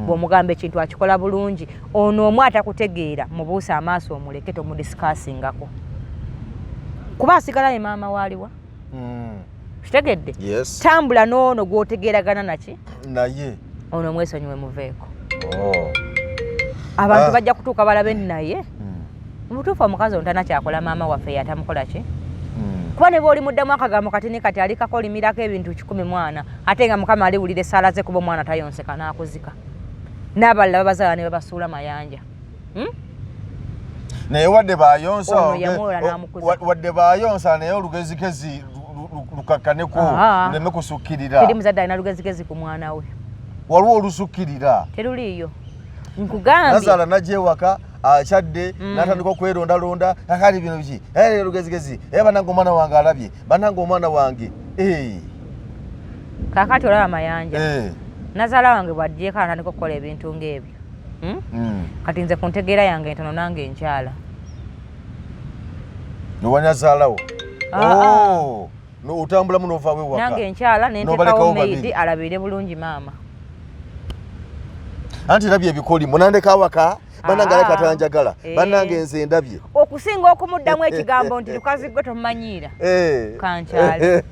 bw'omugamba ekintu akikola bulungi ono omu atakutegeera mubuusa amaaso omuleke tomudisikasingako kuba asigala ye maama waaliwa kitegedde tambula n'ono gw'otegeeragana naki naye ono omwesonyiwe muveeko abantu bajja kutuuka balabe naye mubutuufu omukazi ono tanakyakola maama waffe yatamukola ki kuba ne bw'oli muddamu akagambo katini kati alikako olimirako ebintu 100 mwana ate nga mukama aliwulira essaala ze kuba omwana tayonseka n'akuzika n'abalala babazaala ne babasuula Mayanja naye wadde bayonsa naye olugezigezi lukakkaneko luleme kusukkirira teri muzadde alina lugezigezi ku mwana we waliwo olusukkirira teruliiyo nkugambye nazaala najewaka akyadde n'atandika okwerondalonda akali bino biki lugezigezi bannange omwana wange alabye bannange omwana wange kaakati olaba Mayanja nazaala wange bw'agyeko atandika okukola ebintu ng'ebyo kati nze ku ntegeera yange entono nange enkyala nowanyazaalawo otambulamu n'ovaawo ewaka nange enkyala nentekawo maidi alabire bulungi maama anti ndabye ebikoli munandeka awaka bannange aleka tanjagala bannange nze ndabye okusinga okumuddamu ekigambo nti lukazi gwe tomumanyiira kankyale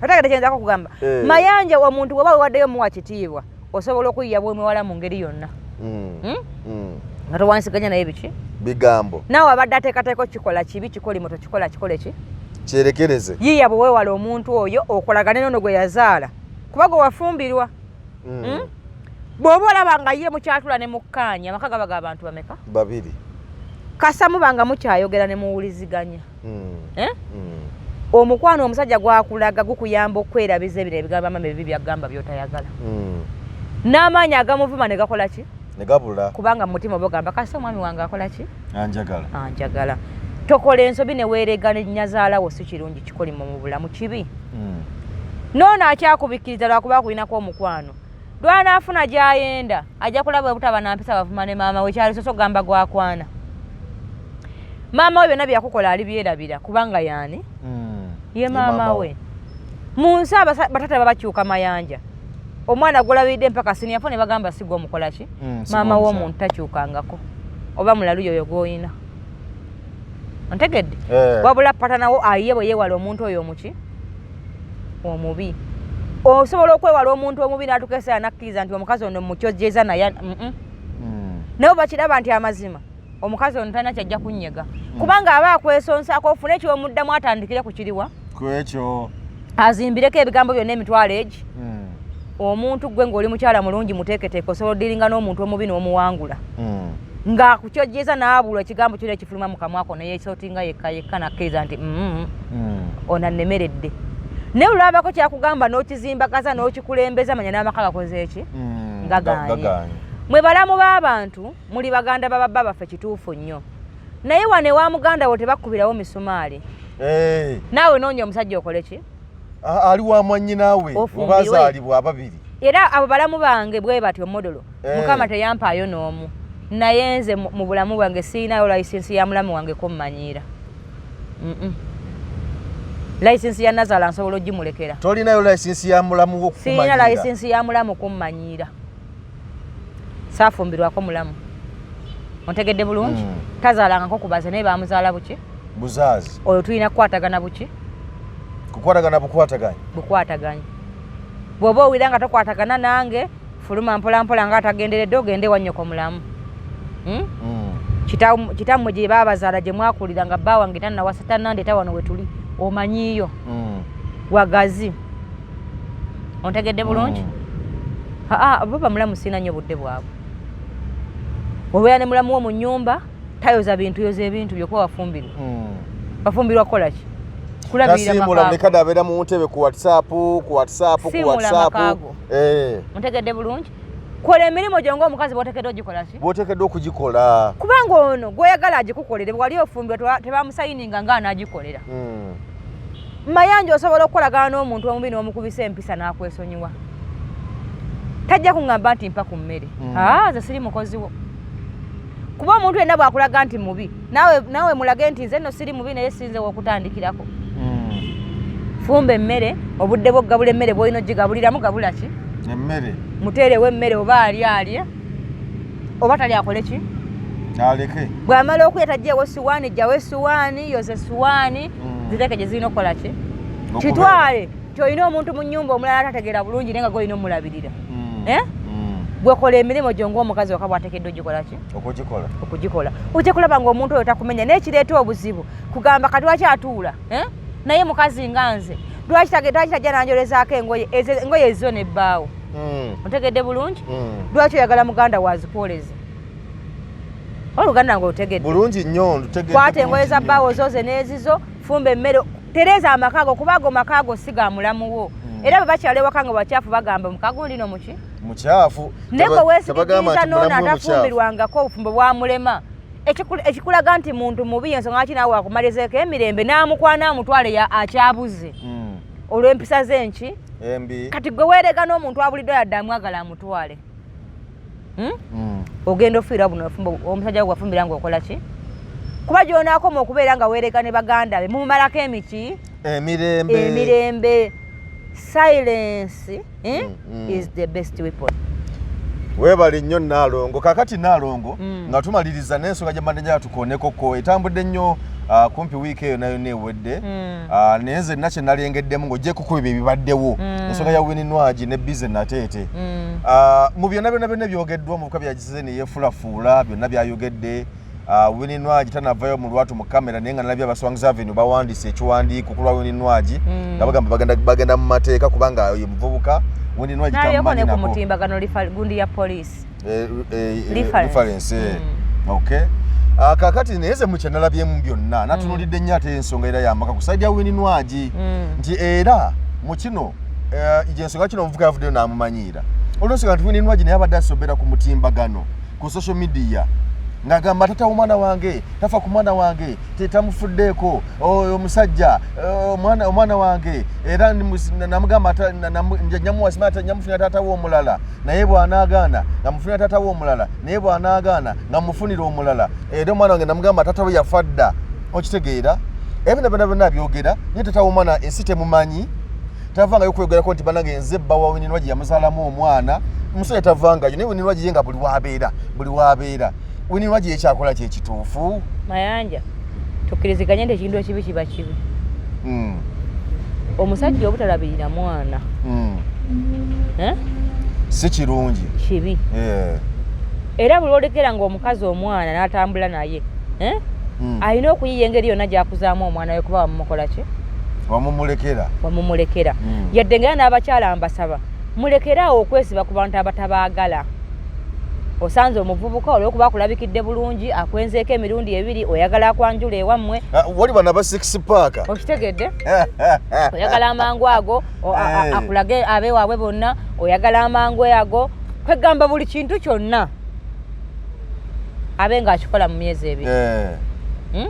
otegedde kyenzako okugamba Mayanja omuntu bw'oba wewaddeyo muwa kitiibwa osobola okuyiya bw'omuwala mu ngeri yonna nga towansiganya naye biki bigambo naawe abadde ateekateeka okukikola kibi kikolimo tokikola kikole ki kyerekereze yiya bwe weewala omuntu oyo okolagane nono gwe yazaala kuba gwe wafumbirwa bw'oba olaba nga ye mukyatula ne mukkaanya amaka gabaga abantu bameka 2 kasa muba nga mukyayogera ne muwuliziganya omukwano omusajja gwakulaga gukuyamba okwerabiza ebiro ebigambo mama ebibi byagamba byotayagala n'amaanyi agamuvuma ne gakola ki ne gabula kubanga mu mutima obagamba kasa omwami wange akola ki anjagala tokola ensobi ne weerega ne nnyazaalawo si kirungi kikolimo mu bulamu kibi noono akyakubikkiriza lwakuba akulinako omukwano lwanaafuna gy'ayenda ajja kulaba obutaba nampisa bavuma ne maama we kyali soso gamba gwakwana maama we byonna byakukola alibyerabira kubanga yaani ye maama we mu nsi batata babakyuka Mayanja omwana gulabidde mpaka siniafo ne bagamba sigwa omukola ki maama w'omuntu takyukangako oba mulaluyo oyo gw'oyina ontegedde wabula patanawo ayiye bwe yeewala omuntu oyo omuki omubi osobola okwewala omuntu omubi n'atukeesera nakkiriza nti omukazi ono mukyojjeza naye naye bakiraba nti amazima omukazi ono talina kyajja kunnyega kubanga aba akwesonsako ofune ekyomuddamu atandikire ku kiriwa kwekyo azimbireko ebigambo byonna emitwalo egi omuntu gwe ng'oli mukyala mulungi muteeketeeke osobola odiringa n'omuntu omubi n'omuwangula nga kukyojjeza n'abulwa ekigambo kiri ekifuluma mu kamwako neyeesootinga yekka nakkiriza nti ono annemeredde naye olwabako kyakugamba n'okizimbagaza n'okikulembeza manya n'amaka gakoze eki ngaganye mwe balamu b'abantu muli baganda bababba baffe kituufu nnyo naye wane wa muganda wo tebakkubirawo misumaali naawe noonya omusajja okole ki ali wa mwannyinaawe obazaalibwa ababiri era abo balamu bange bwe batyo modolo mukama teyampaayo n'omu naye nze mu bulamu bwange siinayo layisinsi ya mulamu wange kummanyiira layisinsi ya Nazaala nsobola ogimulekera tolinayo layisinsi ya mulamu wokukumanyiira siina layisinsi ya mulamu kummanyiira saafumbirwako mulamu ontegedde bulungi tazaalangako kubaze naye bamuzaala buki buzaazi oyo tulina kukwatagana buki kukwatagana bukwataganye bw'oba owira nga tokwatagana nange fuluma mpolampola nga atagenderedde ogende wannyoko mulamu kitammwe gye baabazaala gye mwakulira nga bba wange tannawasa tannandeeta wano we tuli omanyiiyo wagazi ontegedde bulungi bo bamulamu siina nnyo budde bwabwe obeera ne mulamu wo mu nnyumba tayoza bintu yoza ebintu byokuba wafumbirwa wafumbirwa kukolaki kulabirira nekada abeera mu ntebe ku whatsapp ontegedde bulungi kola emirimu gyo ng'omukazi bw'otekedde ogikola ki bw'otekedde okugikola kubanga ono gw'oyagala agikukolere wali ofumbirwa tebamusayininga ng'anaagikolera mayanja osobola okukolagana n'omuntu omubi n'omukubisa empisa n'akwesonyiwa tajja kuŋŋamba nti mpa ku mmere ze siri mukozi wo kuba omuntu yenna bw'akulaga nti mubi naawe mulage nti nze nno siri mubi naye sinze w'okutandikirako fumba emmere obudde bw'oggabula emmere bw'olina ogigabuliramu gabula ki emmere muteerewo emmere oba alye oba tali akole ki aleke bw'amala okulya tajjeewo essuwaani jjawo essuwaani yoza essuwaani zireke gye zirina okukola ki kitwale kyolina omuntu mu nnyumba omulala atategeera bulungi naye nga golina omulabirira gwekola emirimu gyo ng'omukazi waka bw'ateekeddwa ogikola ki okugikola ojja kulaba ng'omuntu oyo takumenya naye kireeta obuzibu kugamba kati lwaki atuula naye mukazi nga nze lwaki tajja nanjolezaako engoye ezo nebbaawo otegedde bulungi lwaki oyagala muganda wazikwoleze oluganda nga otegedde bulungi nnyo kwata engoye za bbaawo zoze n'ezizo fumba emmere tereeza amakaago kubaago makaago si ga mulamu wo era bwe bakyala ewaka nga bakyafu bagamba mukago ndino muki mukyafu naye bwe weesigikiriza n'ono atafumbirwangako obufumbo bwamulema ekikulaga nti muntu mubi ensonga lwaki naawe wakumalizeeko emirembe n'amukwana amutwale akyabuze olw'empisa zenki embi kati gwe weerega n'omuntu abuliddwa yadde amwagala amutwale ogenda ofiirwa buno omusajja we wafumbira ngaokola ki kuba gy'onaakoma okubeera nga weerega ne baganda be mumumalako emiki emirembe silence is the best weapon weebale nnyo Naalongo kakati Naalongo nga tumaliriza n'ensonga gye mbadde njala tukoonekoko etambudde nnyo kumpi wiiki eyo nayo neewedde naye nze nakye nalengeddemu ng'oggyeko ku ebyo ebibaddewo ensonga ya Winnie Nwagi ne Bize Nateete mu byonna byogeddwa mu buka byagize ne yeefulafuula byonna byayogedde Winnie Nwagi tanavayo mu lwatu mu kamera naye nga nalabye abaswangizi Avenue bawandiise ekiwandiiko ku lwa Winnie Nwagi nga bagamba bagenda mu mateeka kubanga ye muvubuka Winnie Nwagi tamumanyi nako ku mutimbagano gundi ya poliisi reference okay kakati naye ze mukye nalabyemu byonna natunulidde nnyo ate ensonga era yamaka ku saidi ya Winnie Nwagi nti era mu kino ensonga kino omuvubuka yavuddeyo n'amumanyiira olw'ensonga nti Winnie Nwagi naye abadde asobera ku mutimbagano ku social media ngagamba tata omwana wange tafa ku mwana wange tetamufuddeeko omusajja omwana wange era namugamba nyamufunira taata we omulala naye bw'anaagaana namufunira taata we omulala naye bw'anaagaana namufunira omulala era omwana wange namugamba taata we yafa dda okitegeera ebyo byonna byogera naye taata we omwana ensi temumanyi tavangayo kwegerako nti banange nze bba wa Winnie Nwagi yamuzaalamu omwana omusajja tavangayo naye Winnie Nwagi ye nga buli waabeera Winnie Nwagi ekyakola kyekituufu mayanja tukkiriziganye nti ekintu ekibi kiba kibi omusajja obutalabirira mwana si kirungi kibi era buli olekera ng'omukazi omwana n'atambula naye alina okuyiya engeri yonna gy'akuzaamu omwana we kuba wamumukola ki wamumulekera yadde nga n'abakyala mbasaba mulekeraawo okwesiba ku bantu abatabaagala osanze omuvubuka olw'okuba akulabikidde bulungi akwenzeeko emirundi 2 oyagala akwanjula ewammwe wali bana ba 6 paaka okitegedde oyagala amangu ago akulage abeewaabwe bonna oyagala amangu ago kwegamba buli kintu kyonna abe nga akikola mu myezi 2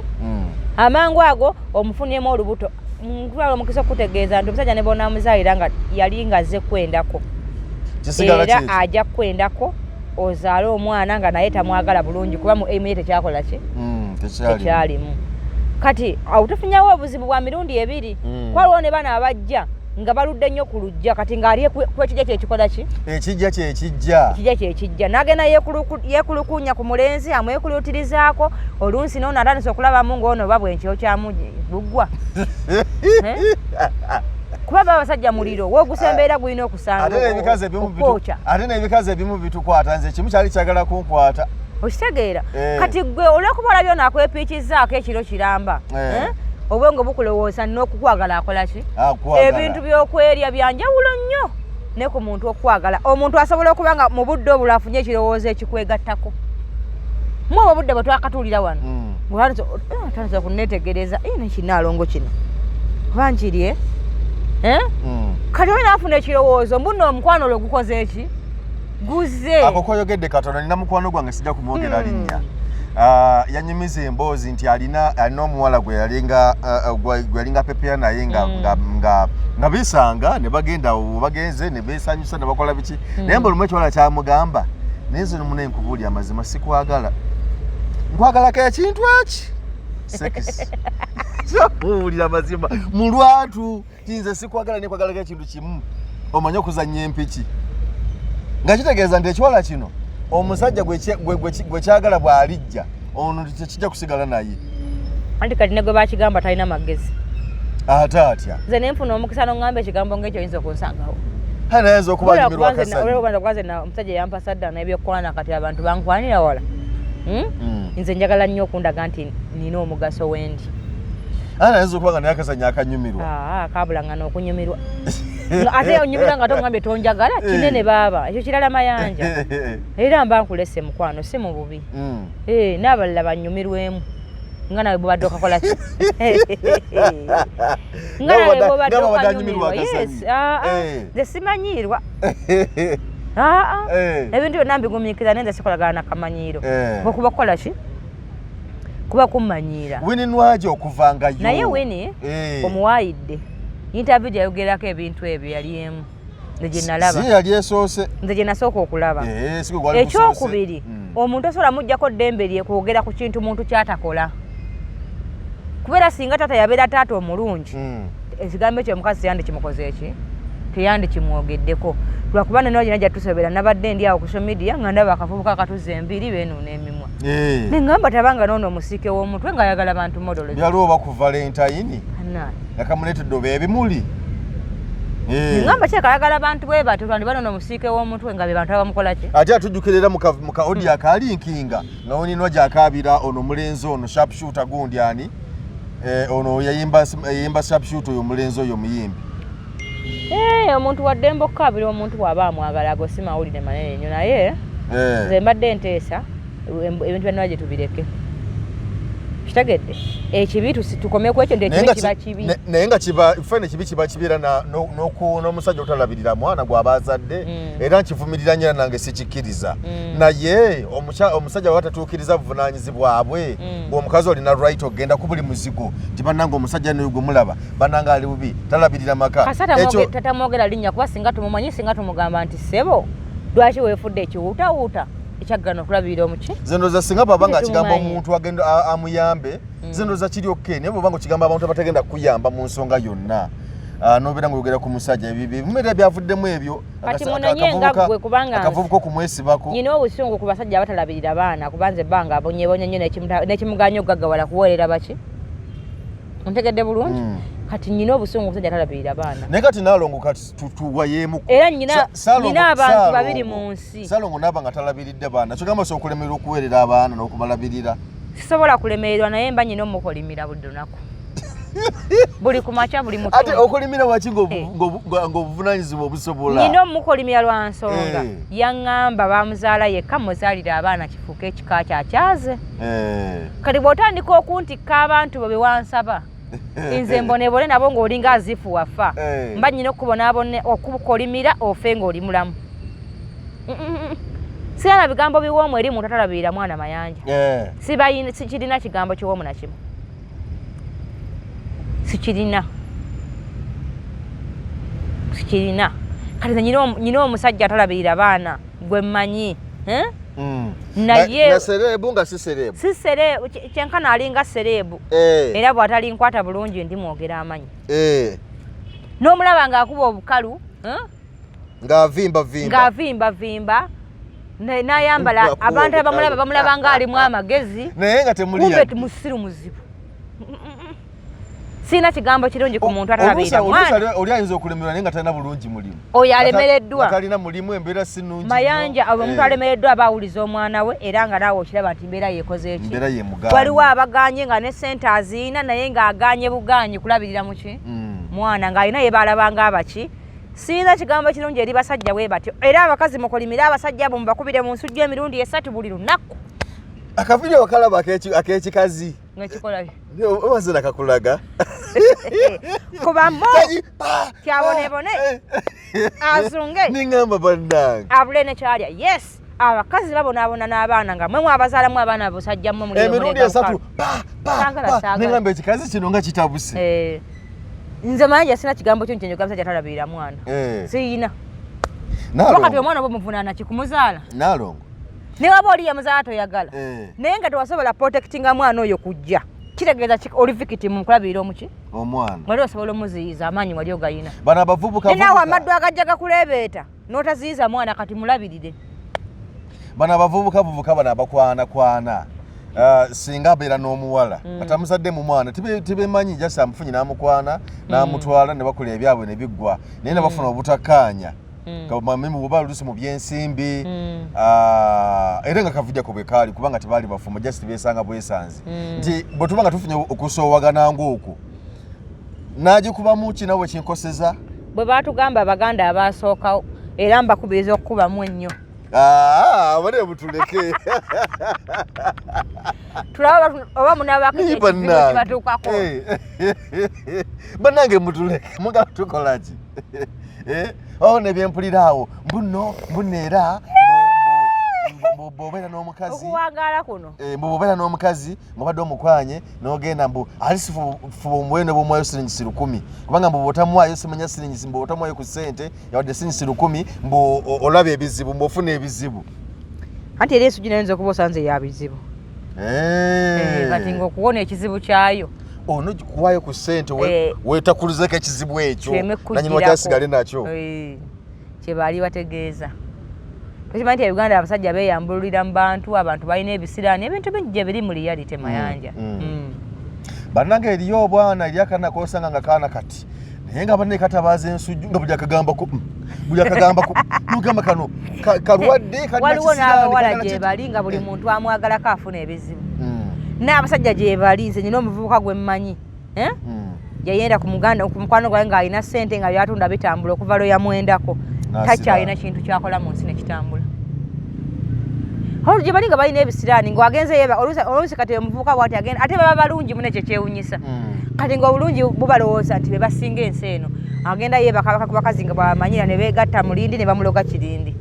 amangu ago omufunyemu olubuto nkutwala omukisa okutegeeza nti omusajja ne bonaamuzaalira nga yali ngazze kwendako era ajja kwendako ozaale omwana nga naye tamwagala bulungi kuba mu emu ye tekyakola ki tekyalimu kati awo tufunyawo obuzibu bwa mirundi 2 kwaliwo ne bana abajja nga baludde nnyo ku lujja kati ng'ali kwekijja kyekikola ki ekijja kyekijja n'agenda yeekulukunya ku mulenzi amwekulutirizaako olunsi noono atandise okulabamu ng'ono oba bwenkyo kyamu buggwa kuba baba basajja muliro wogusembeera gulina okusanga ate n'ebikazi ebimu bitukwata nze kimu kyali kyagala kunkwata okitegeera kati gwe olw'okuba olabyo nakwepiikizaako ekiro kiramba obwongo bukulowooza n'okukwagala akola ki ebintu by'okwerya byanjawulo nnyo ne ku muntu okwagala omuntu asobola okuba nga mu budde obulala afunye ekirowoozo ekikwegattako mu obwo budde bwe twakatuulira wano tandisa kunneetegereza nekinaalongo kino oba nkirye kati oyo naafuna ekirowoozo mbuno omukwano olwo gukoze eki guze ako koyogedde katono nina mukwano gwange sijja kumwogera linnya yanyumiza emboozi nti alina omuwala gwe yalinga pepeya naye nga bisanga ne bagenda bagenze ne beesanyusa ne bakola biki naye mbulumu ekiwala kyamugamba naye nze nomuna enkubuulya amazima sikwagala nkwagalako ekintu eki sekisi kyokuwulira amazima mu lwatu tinze sikwagala nekwagalako ekintu kimu omanye okuzannya empiki nga kitegeeza nti ekiwala kino omusajja gwe kyagala bw'alijja ono tekijja kusigala naye anti kati ne gwe bakigamba talina magezi ate atya nze nenfuna omukisa n'oŋŋamba ekigambo ng'ekyo oyinza okunsangawo nayinza okuba anyumirwa akasanyu omusajja yampa sadda n'ebyokukolana kati abantu bankwanira wala nze njagala nnyo okundaga nti nina omugaso wendi nayinza okuba nga naye akasanya akanyumirwa kabulanga n'okunyumirwa ate onyumira nga tongambye tonjagala kinene baaba ekyo kirala mayanja era mba nkulese mukwano si mu bubi n'abalala banyumirwemu nga nawe bwobadde okakola ki nga nawe bwobadde okanyumirwa nze simanyirwa ebintu byonna mbigumiikiriza naye nze sikolagana nakamanyiiro okuba kukola ki kuba kummanyiira Winnie Nwagi okuvangayo naye Winnie omuwaayidde interview gyayogerako ebintu ebyo yali emu nze gye nalaba yali esoose nze gye nasooka okulaba ekyokubiri omuntu osobola mujjako ddembe lye kwogera ku kintu muntu kyatakola kubeera singa taata yabeera taata omulungi ekigambo ekyo omukazi teyandikimokoze eki teyandikimwogeddeko lwakuba neno gina gyatusobera nabadde ndi awo ku social media nga ndaba akavubuka akatuza embiri benuuna emimwa neŋŋamba tabanga noono omusiike w'omutwe ng'ayagala bantu modolo byaliwo oba ku valentine yakamuleetedde oba ebimuli neŋŋamba kyeka ayagala bantu bwe batyo twandiba noono omusiike w'omutwe nga be bantu abamukola ki ate atujjukirira mu kaodi akalinkinga nga Winnie gyakaabira ono omulenzi ono sharpshooter gundi ani ono yayimba sharpshooter oyo omulenzi oyo muyimbi omuntu waddembe okukaabira omuntu bw'aba amwagala ago si mawulire manene nnyo naye nze mbadde nteesa ebintu byonna gye tubireke kitegedde ekibi tukomeku ekyo ntekibi kiba kibi naye nga fene kibi kiba kibeera n'omusajja otalabirira mwana gw'aba azadde era nkivumirira nnyo nange sikikkiriza naye omusajja watatuukiriza buvunaanyizibwa bwe omukazi olina right okgenda ku buli muzigo nti bannanga omusajja noyo gwe mulaba bannanga ali bubi talabirira maka kasata tatamwogera linnya kuba singa tumumanyi singa tumugamba nti ssebo lwaki weefudde ekiwuutawuuta ekyagana okulabirira omuki zendoza singa bwaba nga kigamba omuntu agenda amuyambe zendoza kiri okke naye bwaba nga okigamba abantu abatagenda kukuyamba mu nsonga yonna nobeera ngaoyogera ku musajja bimera byavuddemu ebyo kati munanye nga gwe kubanga akavubuka okumwesibako nyina obusungu ku basajja abatalabirira baana kubanze ebbanga abonyebonya nnyo n'ekimuganya okugaggawala kuweerera baki ontegedde bulungi kati nyina obusungu omusajja talabirira baana naye kati Nalongo kati tuwayemu era nyina abantu babiri mu nsi Salongo naba nga talabiridde baana kyogamba okulemererwa okuweerera abaana n'okubalabirira sisobola kulemererwa naye mba nyina omukolimira buli lunaku buli kumacha buli mutu ate okulimira waki ng'obuvunanyizibwa obusobola nyina omukolimira lwa nsonga yaŋŋamba bamuzaala yekka muzaalira abaana kifuuka ekika kyakyaze kati bw'otandika okuntikka abantu bo bewansaba nze mbonebone nabo ng'olinga azifu wafa mba nyina okukolimira ofe ng'oli mulamu siyana bigambo biwoomu eri muntu atalabirira mwana mayanja sikirina kigambo kiwoomu nakimu sikirina kati nze nyina omusajja atalabirira baana gwe mmanyi naye na serebu nga si serebu kyenkana alinga serebu era bw'atalinkwata bulungi ndi mwogera amanyi n'omulaba ng'akuba obukalu ng'avimba n'ayambala abantu bamulaba ng'alimu amagezi naye nga kumbe musiru muzibu sina kigambo kirungi ku muntu atalabirira mwana oli ayinza okulemerwa naye nga talina bulungi mulimu oyo alemereddwa talina mulimu embeera si nnungi mayanja omuntu alemereddwa aba awuliza omwana we era nga naawe okiraba nti mbeera yekoze eki mbeera ye muganye waliwo abaganye nga ne ssente aziina naye ng'aganye buganyi kulabirira mu ki mwana ng'alina ye baalabanga abaki sina kigambo kirungi eri basajja bwe batyo era abakazi mukolimire abasajja abo mubakubire mu nsujju emirundi 3 buli lunaku akavidiyo kalaba ak'ekikazi ngekikolayo owazira kakulaga kubamo kyabonebone azunge niŋŋamba bannange abule ne kyalya yes abakazi babonaabona n'abaana nga mwe mwabazaalamu abaana busajja mmwe emirundi 3 niŋŋamba ekikazi kino nga kitabuse nze mayanja sina kigambo kyo nti musajja talabirira mwana siyina wakati omwana bwemuvunaana kikumuzaala Nalongo ne waba oli yamuzaala toyagala naye nga tewasobola protectinga mwana oyo kujja kitegeeza oli victim mukulabirira omuki omwana wali osobola omuziyiza amaanyi wali ogayina bano abavubuka naawe amaddu agajja gakuleebeeta n'otaziyiza mwana kati mulabirire bano abavubuka bano abakwana singa abeera n'omuwala batamusadde mu mwana tibemanyi jasi amufunye n'amukwana n'amutwala ne bakola ebyabwe ne biggwa naye ne bafuna obutakkaanya mamimu bwe balusi mu byensimbi era nga kavujjako bwe kaali kubanga tebaali bafumu jasi tibeesanga bwesanze nti bwe tuba nga tufunye okusoowagana ng'okwo n'agikubamu ki nawe kinkoseza bwe baatugamba abaganda abaasookawo era mbakubiriza okukubamu ennyo bane butuleke tulaba oba munabako kibatuukako bannange mutuleke mugala tukola ki nebyempulira awo mbuneera bw'obeera n'omukazi okuwangaala kuno bw'obeera n'omukazi mubadde omukwanye n'ogenda mbu alisifuba omuwendo bw'omwayo siringisi 10 kubanga mbu bw'otamuwayo simanya siringisi mbu otamuwayo ku ssente yawadde siringisi 10 mbu olaba ebizibu mbu ofuna ebizibu anti era ensugi nayinza okuba osanze ya bizibu kati ng'okuwona ekizibu kyayo ono kuwayo ku ssente weetakulizeko ekizibu ekyo nanyini wakyasigale nakyo kyebaali bategeeza tokimanyi nti Uganda abasajja beeyambululira mu bantu abantu balina ebisiraani ebintu bingi gye biri mu reality mayanja bannange eriyo obwana eri akaana kosanga nga kaana kati naye nga banne katabaaza ensujju nga buli akagambako nogamba kano kalwadde waliwo n'abawala gye bali nga buli muntu amwagalako afuna ebizibu n'abasajja gye bali nze nyina omuvubuka gwe mmanyi yayenda ku mukwano gwawe ng'alina ssente nga byatunda bitambula okuva lwe yamwendako takyalina kintu kyakola mu nsi nekitambula olwo gye bali nga balina ebisiraani ng'agenzeyo oluusi kati omuvubuka bwati agenda ate baba balungi mune kye kyewunyisa kati ng'obulungi bubalowooza nti be basinga ensi eno agenda yeebakabaka ku bakazi nga bwamanyira ne beegatta mulindi ne bamuloga kirindi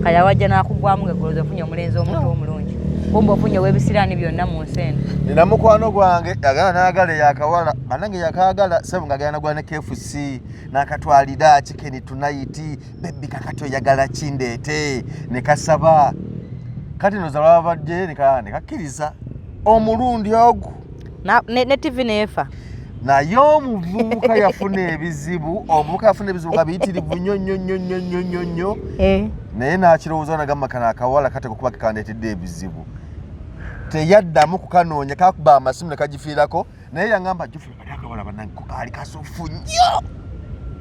kaya wajja n'akugwamu ngegoloza ofunye omulenzi omuntu omulungi kumba ofunye ow'ebisiraani byonna mu nsi eno nina mukwano gwange agala n'agala yakawala banange yakaagala sabu nga agala nagula ne KFC n'akatwalira chicken tonight bebi kakati oyagala kindeete ne kasaba kati noza lwabadde ne kakkiriza omulundi ogwo ne TV neefa naye omuvubuka yafuna ebizibu nga biyitirivu nnyo naye n'akirowooza nagamba kano akawala kateko kuba kekandeetedde ebizibu teyaddamu kukanoonya kakuba amasimu ne kagifiirako naye yangamba Geoffrey kali akawala bannange kaali kasoofu nnyo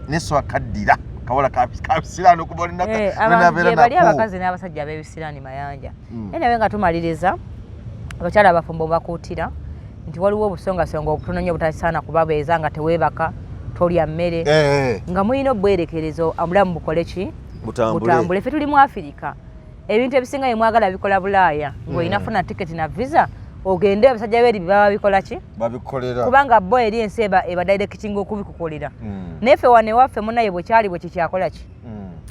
neso akaddira kawala kabisiraani okuboolina bali abakazi n'abasajja ab'ebisiraani mayanja naye nga tumaliriza abakyala abafumbo bakuutira nti waliwo obusongasonga obutono nnyo butasaana kubabeeza nga teweebaka tolya mmere nga mulina obwerekerezo obulamu bukole ki butambule ffe tuli mu Afirika ebintu ebisinga bye mwagala bikola Bulaaya ng'olina funa tiketi na visa ogende abasajja beeri baba bikola ki babikolera kubanga bo eri ensi eba directing okubikukolera naye ffe wane waffe munaye bwe kyali bwe kikyakola ki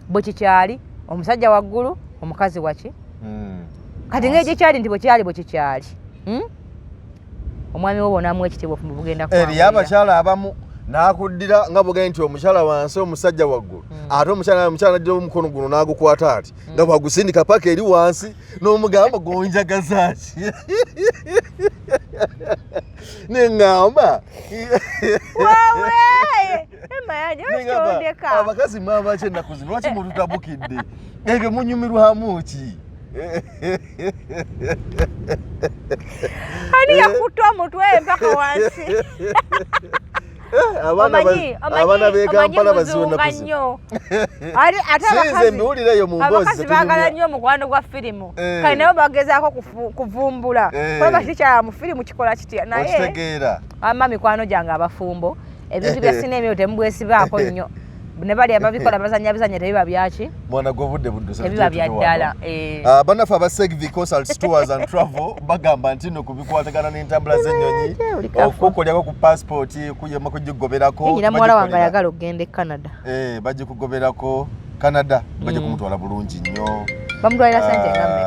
bwe kikyali omusajja waggulu omukazi waki kati ng'ekyo kyali nti bwe kyali bwe kikyali omwami wo bonamu ekitiibwa mu bugenda eriyo abakyala abamu n'akuddira nga bugende nti omukyala wansi omusajja waggulu ate omukyala najja omukono guno n'agukwata ati nga bwagusindika paka eri wansi n'omugamba gonjagaza ki neŋŋamba abakazi mwabaki ennaku zino lwaki mututabukidde ebyo munyumirwamu ki ani yakutta omutwe mpaka wansi abaana b'Ekampala baziwe nnyo ate mbiwulireyo mu mboozi abakazi baagala nnyo omukwano gwa firimu kale nabo bagezaako kuvumbula kuba kikyala mu firimu kikola kitya naye ama mikwano gyange abafumbo ebintu bya sinema temubwesibaako nnyo ne bali ababikola bazanya bizanya tebiba byaki mwana gw'obudde buddusa tebiba bya ddala bannaffe aba Segvi Consults Tours and Travel bagamba nti nno kubikwatagana n'entambula z'ennyonyi okukolyako ku passport kuyema kugigoberako nyina muwala wange ayagala okugenda e Canada bagikugoberako Canada bajja kumutwala bulungi nnyo bamutwalira sente ngamme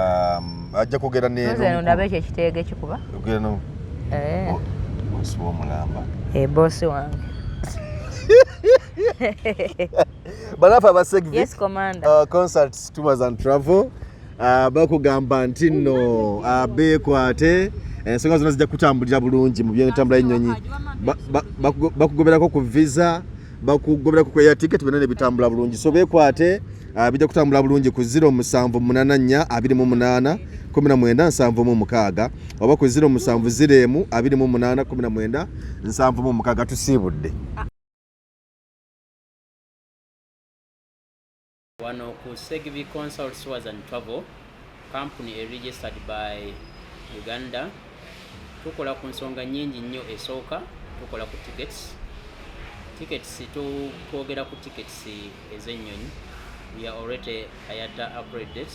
ajja kugera neno ndabe ekyo ekiteege ekikuba ogeno bosi w'omulamba bosi wange bannaffe aba Segvi yes commander Consults Tours and Travel bakugamba nti nno beekwate ensonga zonna zijja kutambulira bulungi mu byentambula y'ennyonyi bakugoberako ku visa bakugoberako ku air ticket byonna ne bitambula bulungi so beekwate bijja kutambula bulungi ku 0784 28 1976 oba ku 0708 28 1976 tusiibudde wano ku Segvi Consults Tours and Travel company registered by Uganda tukola ku nsonga nnyingi nnyo esooka tukola ku tickets tukwogera ku tickets ez'ennyonyi we are already IATA accredited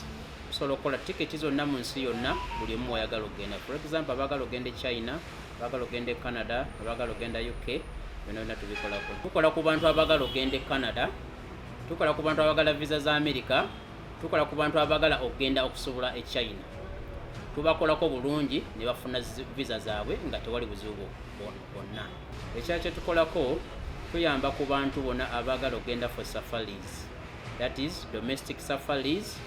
tusobola okukola tiketi zonna mu nsi yonna buli omu wayagala okugenda for example abaagala okugenda China abaagala okugenda Canada abaagala okugenda UK byonna tubikolako tukola ku bantu abaagala okugenda Canada tukola ku bantu abagala visa za America tukola ku bantu abagala okugenda okusobola e China tubakolako bulungi ne bafuna visa zaabwe nga tewali buzibu bonna ekyakye tukolako tuyamba ku bantu bonna abagala okugenda for safaris that is domestic safaris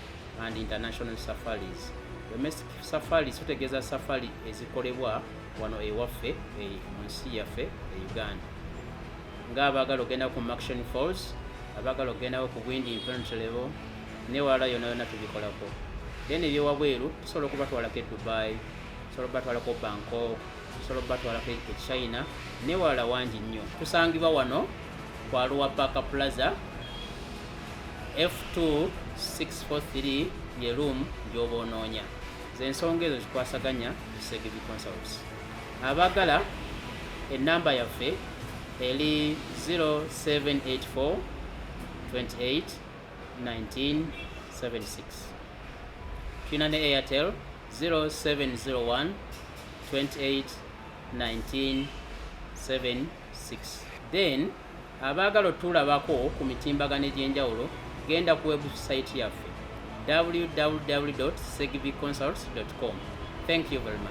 and international safaris domestic safaris tutegeeza safari ezikolebwa wano ewaffe mu nsi yaffe e Uganda ng'abagala okugenda ku Action Falls abagala okugenda ku Bwindi Infinity Level newala yonna tubikolako then ebyewabweru tusobola okubatwalako e Dubai tusobola okubatwalako Bangkok tusobola okubatwalako e China newala wangi nnyo tusangibwa wano ku Arua Park Plaza F2 643 ye room gy'oba onoonya z'ensonga ezo zikwasaganya Segvi Consults abagala ennamba yaffe eri 0784 28 19 76 tulina ne Airtel 0701 28 19 76 then abaagala otulabako ku mitimbagano egy'enjawulo genda ku website yaffe www.segviconsults.com. Thank you very much.